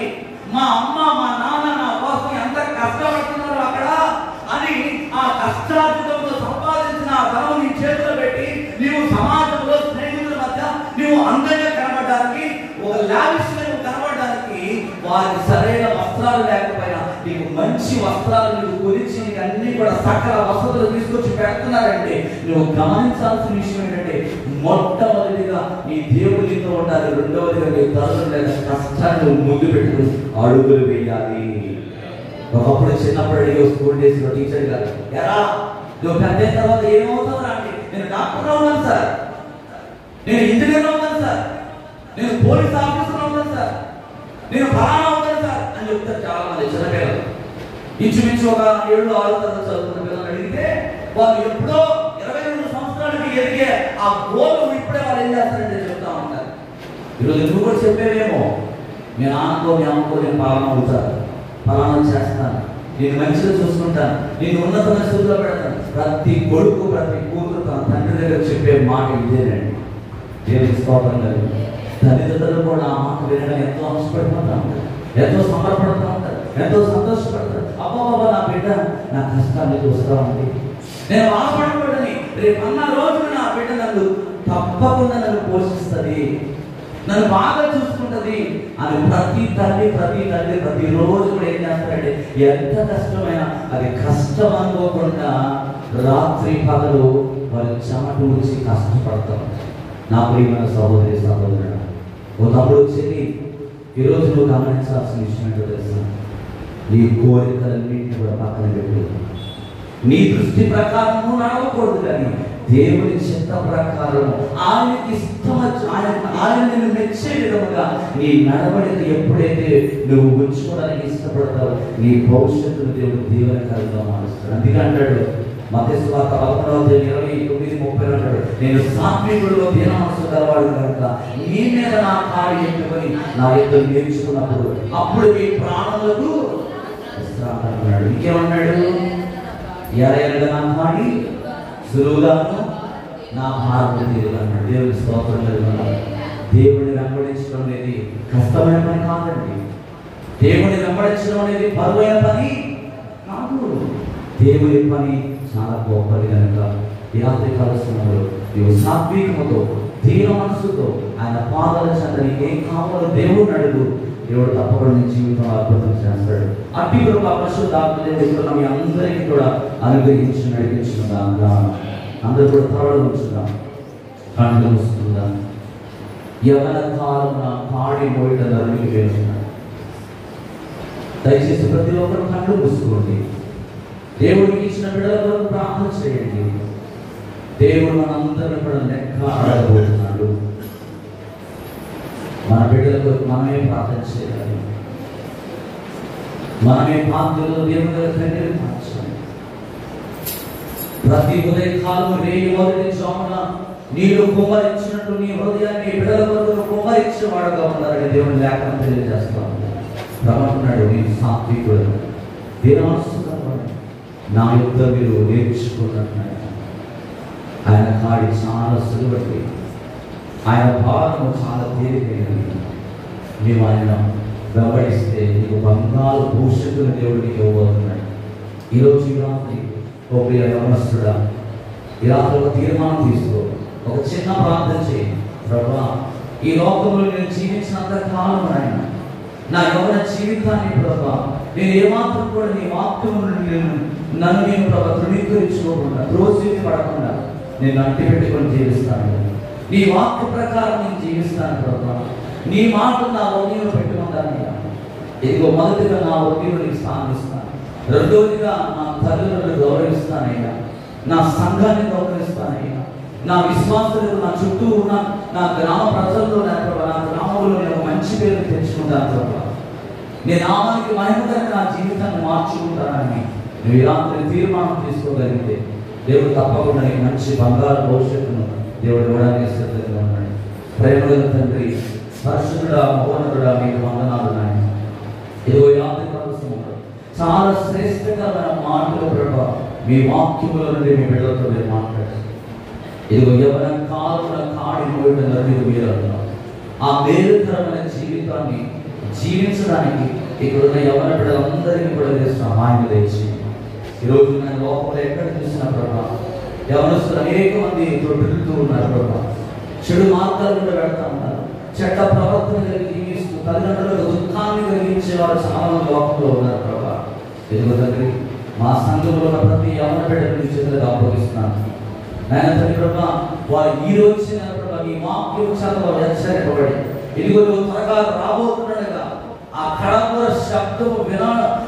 మా అమ్మ మా నాన్న నా కోసం ఎంత కష్టపడుతున్నారు అక్కడ అని ఆ కష్టార్జితంతో సంపాదించిన ఆ ధనం నీ చేతిలో పెట్టి నీవు సమాజంలో స్నేహితుల మధ్య నీవు అందంగా కనబడడానికి, ఒక లావిష్ గా నువ్వు కనబడడానికి వారికి సరైన వస్త్రాలు లేకపోయినా నీకు మంచి వస్త్రాలు నీకు కొనిచ్చి నీకు అన్ని కూడా సకల వసతులు తీసుకొచ్చి పెడుతున్నారంటే నువ్వు గమనించాల్సిన విషయం ఏంటంటే, మొట్టమొదటిగా నీ దేవుడితో ఉండాలి, రెండవదిగా నీ తల్లిదండ్రుల కష్టాన్ని నువ్వు ముందు పెట్టుకుని అడుగులు వేయాలి. ఒకప్పుడు చిన్నప్పుడు అడిగి స్కూల్ డేస్ లో టీచర్ గారు, ఎరా నువ్వు పెద్ద తర్వాత ఏమవుతావు అంటే, నేను డాక్టర్ అవుతాను సార్, నేను ఇంజనీర్ అవుతాను సార్, నేను పోలీస్ ఆఫీసర్ అవుతాను సార్, నేను ఫలానా అవుతాను సార్ అని చెప్తారు చాలా మంది చిన్నపిల్లలు. ఇంచుమించు ఒక 7-6 తరగతి చదువుతున్న పిల్లలు అడిగితే వాళ్ళు ఎప్పుడో 22 సంవత్సరాలకి ఎదిగే ఆ గోల్ ఇప్పుడే వాళ్ళు ఏం చేస్తారంటే చెప్తా ఉంటారు. ఈరోజు నువ్వు కూడా చెప్పేవేమో, మీ నాన్నకో మీ అమ్మకో నేను ఫలానా అవుతాను, ఫలానా చేస్తాను, నేను మంచిగా చూసుకుంటాను, నేను ఉన్నతమైన స్థితిలో పెడతాను. ప్రతి కొడుకు ప్రతి కూతురు తన తండ్రి దగ్గర చెప్పే మాట ఇదేనండి. దేవునికి స్తోత్రం గారు. తల్లిదండ్రులు కూడా ఆ మాట వినడానికి ఎంతో ఆశపడుతూ ఉంటారు, ఎంతో సమర్పడుతూ ఉంటారు, ఎంతో సంతోషపడతారు. అబ్బాబా నా బిడ్డ నా కష్టాన్ని చూస్తూ ఉంది, నేను బాధపడకూడదని, రేపు అన్న రోజున నా బిడ్డ నన్ను తప్పకుండా నన్ను పోషిస్తుంది, నన్ను బాగా చూసుకుంటది అని ప్రతి తల్లి ప్రతిరోజు కూడా ఏం చేస్తారంటే, ఎంత కష్టమైనా అది కష్టం అనుకోకుండా రాత్రి పగలు వారి చెమట వచ్చి కష్టపడతాం. నా ప్రియమైన సహోదరి సహోదరుడు, ఓ తమ్ముడు చెల్లి, ఈరోజు నువ్వు గమనించాల్సిన విషయం ఏంటో తెలుసా? నీ కోరికలన్నింటినీ కూడా పక్కన పెట్టు. నీ దృష్టి ప్రకారం నువ్వు నడవకూడదు, కానీ దేవుని చిత్త ప్రకారం ఆయనకి ఇష్టం ఆయన నిన్ను మెచ్చే విధముగా నీ నడవడిని ఎప్పుడైతే నువ్వు ఉంచుకోవడానికి ఇష్టపడతావు, నీ భవిష్యత్తును దేవుడు దీవెనకరంగా మారుస్తాడు. అందుకే అంటాడు మత్తయి సువార్త 11:29-30 అంటాడు, నేను సాత్వికుడులో దీన మనసు గలవాడు కనుక నీ మీద నా కాడి ఎత్తుకొని నా యుద్ధం నేర్చుకున్నప్పుడు అప్పుడు మీ ప్రాణములకు విశ్రాంతి అన్నాడు. ఇంకేమన్నాడు? ఎరగా నా కాడి సులువుగాను నా భారం తీరుగన్నాడు. దేవుని స్తోత్రం కలుగును. దేవుడిని వెంబడించడం అనేది కష్టమైన పని కాదండి. దేవుడిని వెంబడించడం అనేది బరువైన పని కాదు. దేవుని పని చాలా గొప్పది కనుక ఈ రాత్రి కాల సమయంలో నీవు సాత్వికముతో దీన మనసుతో ఆయన పాదాల చెంత నీకు ఏం కావాలో దేవుడు అడుగు, దేవుడు తప్పకుండా నీ జీవితంలో అద్భుతం చేస్తాడు. అట్టి కృప పరిశుద్ధాత్మ దేవుడు మీ అందరికీ కూడా అనుగ్రహించి నడిపించుకుందాం. అందరూ కూడా త్వరలో ఉంచుదాం, కళ్ళు మూసుకుందాం. యవన కాలమున పాడి మోయట నరునికి వేస్తున్నాడు. దయచేసి ప్రతి ఒక్కరు కళ్ళు మూసుకోండి. దేవుడికి ఇచ్చిన బిడ్డల కొరకు ప్రార్థన చేయండి. దేవుడు మనందరిని కూడా లెక్క అడగబోతున్నాడు. మన బిడ్డల కొరకు మనమే ప్రార్థన చేయాలి. మనమే బాధ్యతలు దేవుని దగ్గర మార్చాలి. ప్రతి ఉదయకాలం రేయి మొదటి జామున నీరు కుమ్మరించినట్టు నీ హృదయాన్ని బిడ్డల కొరకు కుమ్మరించిన వాడుగా ఉన్నారని దేవుని లేఖనం తెలియజేస్తాను. ప్రభువున్నాడు, నేను సాత్వికుడు, దీన మనస్సు నా యుద్ధ మీరు నేర్చుకున్నట్టున్నాడు. ఆయన కాడి చాలా సులువటి, ఆయన భారము చాలా తేలికైనది. మేము ఆయన వెంబడిస్తే నీకు బంగారు భవిష్యత్తును దేవుడు నీకు ఇవ్వబోతున్నాడు. ఈరోజు ఈ రాత్రి ఓ ప్రియ యవనస్తుడా, ఈ రాత్రి ఒక తీర్మానం తీసుకో, ఒక చిన్న ప్రార్థన చేయి. ప్రభువా, ఈ లోకంలో నేను జీవించినంత కాలం ఆయన నా యవన జీవితాన్ని ప్రభువా నేను ఏమాత్రం కూడా నీ వాక్యము నన్ను నేను ప్రభు తృణీకరించుకోకుండా ద్రోసిని పడకుండా నేను అంటి పెట్టుకొని జీవిస్తాను. నీ వాక్య ప్రకారం నేను జీవిస్తాను ప్రభు. నీ మాట నా ఒడిలో పెట్టుకుంటాను. ఇదిగో మొదటిగా నా ఒడిలో నీకు స్థానం ఇస్తాను, రెండవదిగా నా తల్లిదండ్రులను గౌరవిస్తానయ్యా, నా సంఘాన్ని గౌరవిస్తానయ్యా, నా విశ్వాసులకు నా చుట్టూ ఉన్న నా గ్రామ ప్రజల్లో నా గ్రామంలో నేను మంచి పేరు తెచ్చుకుంటాను ప్రభు. నేను నామానికి మహిమగా నా జీవితాన్ని మార్చుకుంటానని నువ్వు రాత్రి తీర్మానం తీసుకోగలిగితే దేవుడు తప్పకుండా నీకు మంచి బంగారు భవిష్యత్తును దేవుడు ఇవ్వడానికి సిద్ధంగా ఉన్నాడు. ప్రేమగల తండ్రి, పరిశుద్ధుడా, మహోన్నతుడా, మీకు వందనాలు నాయన. ఇదిగో యాత్రి సమయంలో చాలా శ్రేష్టకరమైన మాటలు ప్రభా మీ వాక్యముల నుండి మీ బిడ్డలతో మీరు మాట్లాడారు. ఇదిగో ఎవరి కాలున కాడి మోయడంలో మీరు అన్నారు. ఆ మేలుకరమైన జీవితాన్ని జీవించడానికి ఇక్కడున్న యవన బిడ్డలందరికీ కూడా మీరు సహాయం తెచ్చి ఈరోజు నేను లోపల ఎక్కడ చూసిన ప్రభా యవనస్తులు అనేక మంది తొట్టుతూ ఉన్నారు ప్రభా. చెడు మార్గాల నుండి వెళ్తా ఉన్నారు. చెడ్డ ప్రవర్తన కలిగి జీవిస్తూ తల్లిదండ్రులకు దుఃఖాన్ని కలిగించే వారు చాలా మంది లోకంలో ఉన్నారు ప్రభా. ఇదిగో తండ్రి, మా సంఘంలో ఉన్న ప్రతి యవన బిడ్డను చేతులకు అప్పగిస్తున్నాను నాయన తండ్రి ప్రభా. వారు ఈ రోజు ప్రభా మీ వాక్యం చేత వారు హెచ్చరింపబడి ఇదిగో త్వరగా రాబోతుండగా ఆ కళాపుర శబ్దము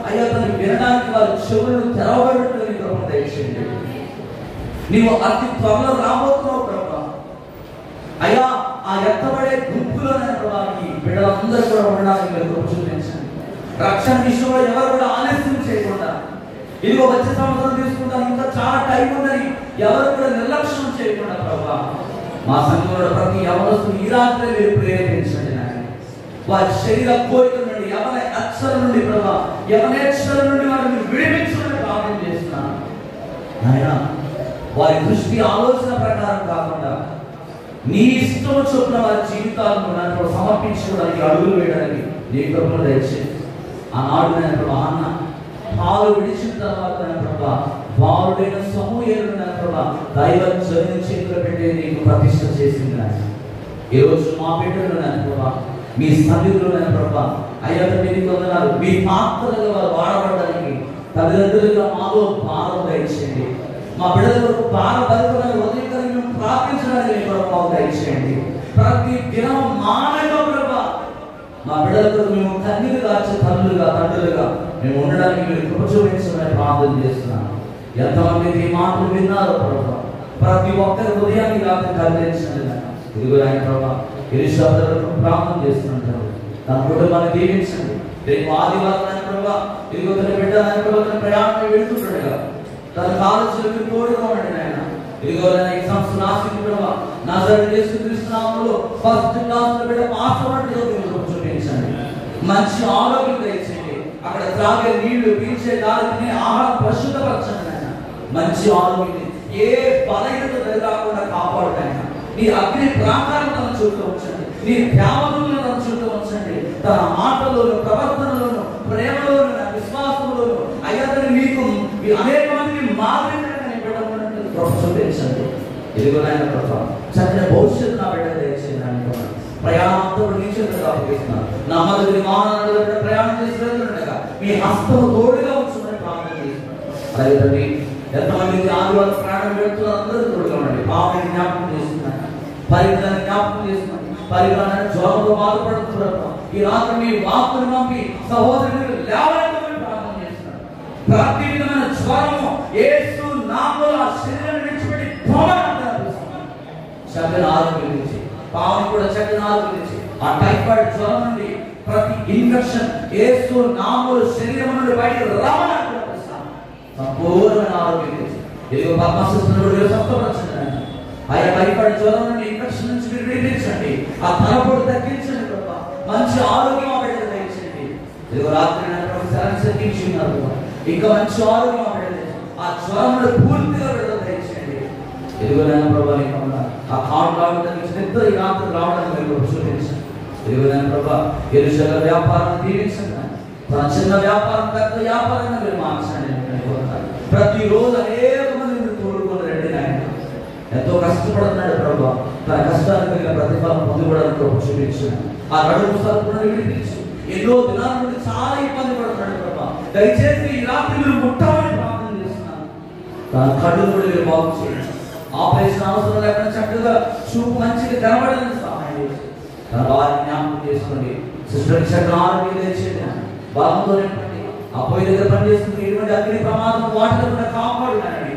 అయ్యా తను వినడానికి వారి చెవులను తెరవబడినట్టు ప్రభు దయచేయండి. నీవు అతి త్వరలో రాబోతున్నావు ప్రభా. అయ్యా ఆ ఎత్తబడే గుంపులోనే ప్రభావికి బిడ్డలందరూ కూడా ఉండడానికి మీరు కృప చూపించండి. రక్షణ విషయంలో ఎవరు కూడా ఆలస్యం చేయకుండా ఇదిగో వచ్చే సంవత్సరం తీసుకుంటాం ఇంకా చాలా టైం ఉందని ఎవరు కూడా నిర్లక్ష్యం చేయకుండా ప్రభా మా సంఘంలో ప్రతి యవనస్తులు ఈ రాత్రి మీరు ప్రేరేపించండి నాయన. వారి శరీర కోరికల నుండి యవన అక్షరం నుండి ప్రభా యవనేక్షరం నుండి వారిని విడిపించమని ప్రార్థన చేస్తున్నాను నాయన. వారి దృష్టి ఆలోచన ప్రకారం కాకుండా నీ ఇష్టం చొప్పున వారి జీవితాలను నన్ను సమర్పించుకోవడానికి అడుగులు వేయడానికి నీ కృపను దయచేయండి. ఆనాడు నేను ప్రభా అన్న పాలు విడిచిన తర్వాత ప్రభా బాలుడైన సమూయేలును ప్రభా దైవ జనుల చేతిలో పెట్టి నీకు ప్రతిష్ఠ చేసింది నాయన. ఈరోజు మా బిడ్డలు ప్రభా మీ సన్నిధిలో ప్రభా అయ్యా మీరు వందనాలు. మీ పాత్రలుగా వారు వాడబడడానికి తల్లిదండ్రులుగా మాలో భారం దయచేయండి. మా బిడ్డలకు భారభరితమైన ఉదయకరంగా ప్రార్థించడానికి ప్రభావం దయచేయండి. ప్రతి దినం మానవ ప్రభా మా బిడ్డలకు మేము కన్నీరు దాచే తల్లులుగా తండ్రులుగా మేము ఉండడానికి మీరు కృప చూపించమని ప్రార్థన చేస్తున్నాను. ఎంతమంది ఈ మాటలు విన్నారో ప్రభా ప్రతి ఒక్కరి ఉదయాన్ని రాత్రి కదిలించండి. ఇదిగో ఆయన ప్రభా ఎలిషాకు ప్రార్థన చేస్తుంటారు. తన కుటుంబాన్ని దీవించండి. రేపు ఆదివారం ఆయన ప్రభా ఇదిగో తన బిడ్డ ఆయన ప్రభా తన ప్రయాణం వెళ్తుంటాడుగా తన కాలేజీలకు తోడుగా ఉండండి ఆయన. ఇదిగో ఎగ్జామ్స్ రాసింది ప్రభా నజరేయుడైన యేసుక్రీస్తు నామములో ఫస్ట్ క్లాస్ లో బిడ్డ పాస్ అవ్వడానికి మీరు చూపించండి. మంచి ఆరోగ్యం దయచేయండి. అక్కడ త్రాగే నీళ్లు పీల్చే గాలి తినే ఆహారం పరిశుద్ధపరచండి ఆయన. మంచి ఆరోగ్యం ఏ బలహీనత ఎదురాకుండా కాపాడుతాయన. నీ అగ్ని ప్రాకారం తన చుట్టూ ఉంచండి. నీ ధ్యానములను తన చుట్టూ ఉంచండి. తన మాటలోను ప్రవర్తనలోను ప్రేమలోను విశ్వాసంలోను అయ్యాదని మీకు అనేక మందికి మాదిరిగా చూపించండి. ఇదిగో నాయన ప్రభావం చక్కని భవిష్యత్తు నా బిడ్డ దయచేయండి ఆయన. ప్రయాణంతో నీ చేతులకు అప్పగిస్తున్నాను. నా మొదటి విమానాల ప్రయాణం చేసి వెళ్తుండగా మీ హస్తము తోడుగా ఉంచుకుని ప్రార్థన చేస్తున్నాను. అలాగే ఎంతమంది ఆదివారం ప్రయాణం వెళ్తున్నారు అందరూ తోడుగా ఉండండి. పాపని జ్ఞాపకం చేస్తున్నాను. పరిగ్రహాన్ని జ్ఞాపకం చేస్తున్నాను. పరిగ్రహాన్ని జ్వరంతో బాధపడుతున్నారు. ఈ రాత్రి మీ వాక్కును పంపి సహోదరులు లేవనెత్తమని ప్రార్థన చేస్తున్నాను. ప్రతి విధమైన జ్వరము యేసు నామములో ఆ శరీరాన్ని విడిచిపెట్టి చక్కని ఆరోగ్యం నుంచి పావుని కూడా చక్కని ఆరోగ్యం నుంచి ఆ టైఫాయిడ్ జ్వరం నుండి ప్రతి ఇన్ఫెక్షన్ యేసు నామములో శరీరం నుండి బయటకు రావాలని సంపూర్ణమైన ఆరోగ్యం నుంచి ఇదిగో పద్మశిస్తున్న స్వస్థపరచండి. ఆయా టైఫాయిడ్ జ్వరం నుండి ఇన్ఫెక్షన్ నుంచి మీరు విడిపించండి. ఆ తలపొడి తగ్గించండి ప్రభా. మంచి ఆరోగ్యం బిడ్డలు దయచేయండి. ఇదిగో రాత్రి తగ్గించున్నారు. ఇంకా మంచి ఆరోగ్యం ఆ జ్వరం పూర్తిగా బిడ్డలు దయచేయండి. ఇదిగో నేను ప్రభా ఆ కాడు రావడానికి ఎంతో ఈ రాత్రి రావడానికి మీరు చూపించండి. ఇదిగో నేను ప్రభా ఎరుసల వ్యాపారాన్ని దీవించండి. తన చిన్న వ్యాపారం పెద్ద వ్యాపారంగా మీరు మార్చండి. ప్రతిరోజు అనేక మంది మీరు తోడుకొని రండి నాయన. ఎంతో కష్టపడుతున్నాడు ప్రభా. తన కష్టానికి కలిగిన ప్రతిఫలం పొందుకోవడానికి చూపించండి. ఆ నడుము సరుకును విడిపించు. ఎన్నో దినాల నుండి చాలా ఇబ్బంది పడుతున్నాడు ప్రభా. దయచేసి ఈ రాత్రి మీరు ముట్టాలని ప్రార్థన చేస్తున్నాను. తన కళ్ళు కూడా మీరు బాగు చేయండి. ఆపరేషన్ అవసరం లేకుండా చక్కగా చూపు మంచిగా కనబడాలని సహాయం చేసి తన వారిని జ్ఞాపకం చేసుకోండి. సిస్టర్ చక్కగా ఆరోగ్యం తెచ్చేయండి. బాగుంతో నింపండి. ఆ పొయ్యి దగ్గర పనిచేస్తుంది ఎటువంటి అగ్ని ప్రమాదం వాటిలో కూడా కాపాడున్నానండి.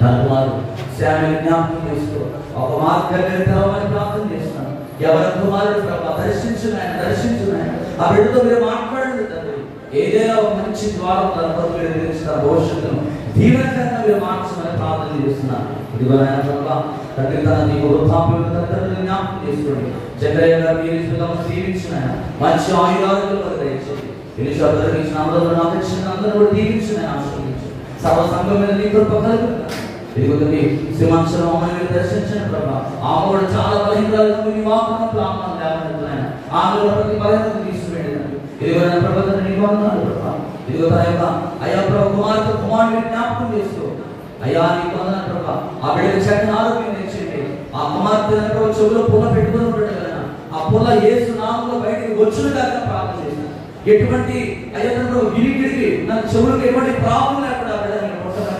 తన వారు శామిని జ్ఞాపకం చేసుకో ఒక మార్గాన్ని తెరవమని ప్రార్థన చేస్తున్నాను. ఎవరి కుమారుడు ప్రభా దర్శించున్నాయన దర్శించున్నాయన ఆ బిడ్డతో మీరు మాట్లాడండి తండ్రి. ఏదైనా ఒక మంచి ద్వారం తన మీరు తెరిచిన భవిష్యత్తును దీవెనకరంగా మీరు మార్చమని ప్రార్థన చేస్తున్నాను. ఇదిగో నాయన ప్రభా తండ్రి తన నీ వృద్ధాప్యం తల్లిదండ్రులు జ్ఞాపకం చేసుకోండి. చంద్రయ్య గారు మీరు దీవించిన మంచి ఆయుధాలు దయచేసి ఎలిషాకు ఇచ్చిన అందరూ కూడా దీవించిన ఆశ్రయించు. సర్వ సంఘం మీద నీ కృప కలుగుతుంది. ఇదిగో తండ్రి సింహాసనం అమ్మని మీరు దర్శించండి ప్రభా. ఆమె కూడా చాలా బలహీనరాలుగా మీ వాహనం ప్రాంతం లేవనెత్తున్నాయన ఆమెలో ప్రతి బలహీనత తీసుకువెళ్ళినారు. ఇదిగో నా ప్రభా నీ వందనాలు ప్రభా. ఇదిగో తన యొక్క అయ్యా ప్రభు కుమారుని జ్ఞాపకం చేసుకో. అయ్యా నీకు వందనాలు ప్రభా. ఆ బిడ్డకి చక్కని ఆరోగ్యం తెచ్చేయండి. ఆ కుమార్తె చెవులో పుల్ల పెట్టుకుని ఉంటాడు కదా, ఆ పుల్ల యేసు నామములో బయటికి వచ్చునుగా ప్రార్థన చేశాను. ఎటువంటి అయ్యా విరిగిడికి నా చెవులకు ఎటువంటి ప్రాబ్లం లేకుండా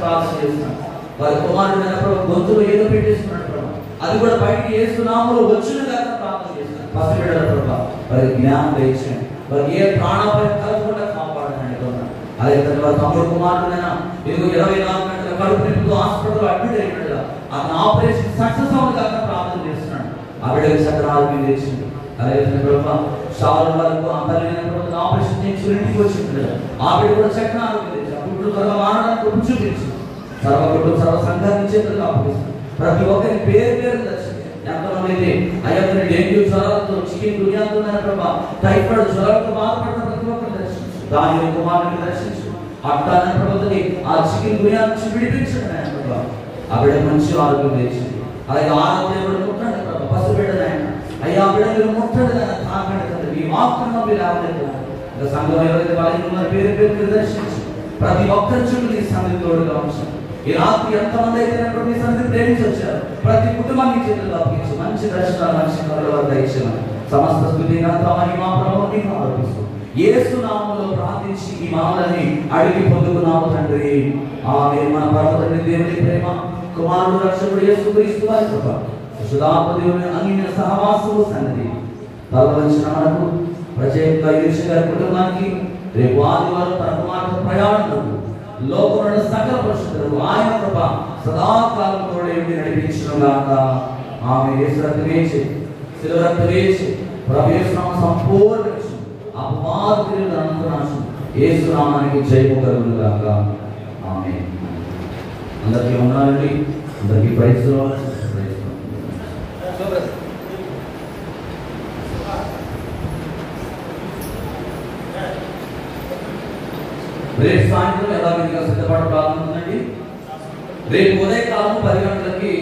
ప్రార్థన చేస్తున్నాను. వారి కుమారుడు గొంతులో ఏదో పెట్టేస్తున్నాడు ప్రభా, అది కూడా బయటికి యేసు నామములో వచ్చునుగా ప్రార్థన చేస్తున్నాను. పసిబిడ్డల ప్రభా వారి జ్ఞానం దయచేయండి. వారికి ఏ ప్రాణాపాయ కలగకుండా కాపాడండి ప్రభా. అదే వారి తమ్ముడు కుమారుడైనా ఇదిగో 24 గంటల కడుపు నింపుతో హాస్పిటల్లో అడ్మిట్ అయినట్టుగా అతను ఆపరేషన్ సక్సెస్ అవ్వగా ప్రార్థన చేస్తున్నాడు. ఆ బిడ్డకి చక్కని ఆరోగ్యం తెచ్చింది. అదే ప్రభా చాలా వరకు అంతర్లీన ఆపరేషన్ చేసి ఇంటికి వచ్చింది. ఆ బిడ్డ కూడా చక్కని ఆరోగ్యం తెచ్చి ఆ గుడ్లు త్వరగా మారడానికి రుచి చూపించింది. సర్వగుడ్డు సర్వ సంఘాన్ని చేతులు ఆపరేషన్ ప్రతి ఒక్కరి పేరు పేరు దర్శించి ఎంతమంది అయితే అయ్యా డెంగ్యూ జ్వరాలతో చికెన్ గురియాలతో ప్రభా టైఫాయిడ్ జ్వరాలతో బాధపడిన ప్రతి ఒక్కరు దర్శించు. దాని కుమారుని దర్శించు. అట్టానే ప్రభుత్వం ఆ చికెన్ గురియా నుంచి విడిపించండి ఆయన ప్రభా. ఆ బిడ్డ మంచి ఆరోగ్యం తెచ్చింది. అలాగే ఆరోగ్యం కూడా ముట్టండి ప్రభా. పసిబిడ్డని ఆయన అయ్యా బిడ్డ మీరు ముట్టండి ఆయన తాకండి కదా మీ వాక్కును మీరు లేవలేదు. ఇంకా సంఘం ఎవరైతే వాళ్ళ పేరు పేరు మీరు దర్శించి ప్రతి ఒక్కరి చుట్టూ నీ సన్నిధి తోడుగా ఉంచండి. ఈ రాత్రి ఎంతమంది అయితే నీ సన్నిధి ప్రేమించి వచ్చారు ప్రతి కుటుంబాన్ని చేతులు అప్పగించి మంచి దర్శనాలు మంచి కళ దయచేయమని సమస్త స్తుతి మహిమ ప్రభావం ఆరోపిస్తూ యేసు నామములో ప్రార్థించి ఈ మామలని అడిగి పొందుకున్నాము తండ్రి. ఆమేన్. మన పరమ తండ్రి దేవుని ప్రేమ, కుమారుడు రక్షకుడు యేసుక్రీస్తు వారి కృప, పరిశుద్ధాత్మ దేవుని అన్యోన్య సహవాసము సన్నిధి తలవంచిన మనకు ప్రత్యేకంగా యేసు గారి కుటుంబానికి రేపు ఆదివారం తన కుమార్తె ప్రయాణంలో లోకంలో సకల పరిశుద్ధులకు ఆయన కృప సదాకాలం తోడే నడిపించునుగాక. ఆమె యేసు రక్తమేచి శిలువ రక్తమేచి ప్రభు యేసు నామమున సంపూర్ణ అపవాదులు అనంతనాశనం యేసు నామానికి జయము కలుగునుగాక. ఆమేన్. అందరికీ వందనాలండి. అందరికీ ప్రైజ్ లార్డ్. రేపు సాయంత్రం యథావిధిగా సిద్ధపడ ప్రారంభం ఉందండి. రేపు ఉదయకాలం 10 గంటలకి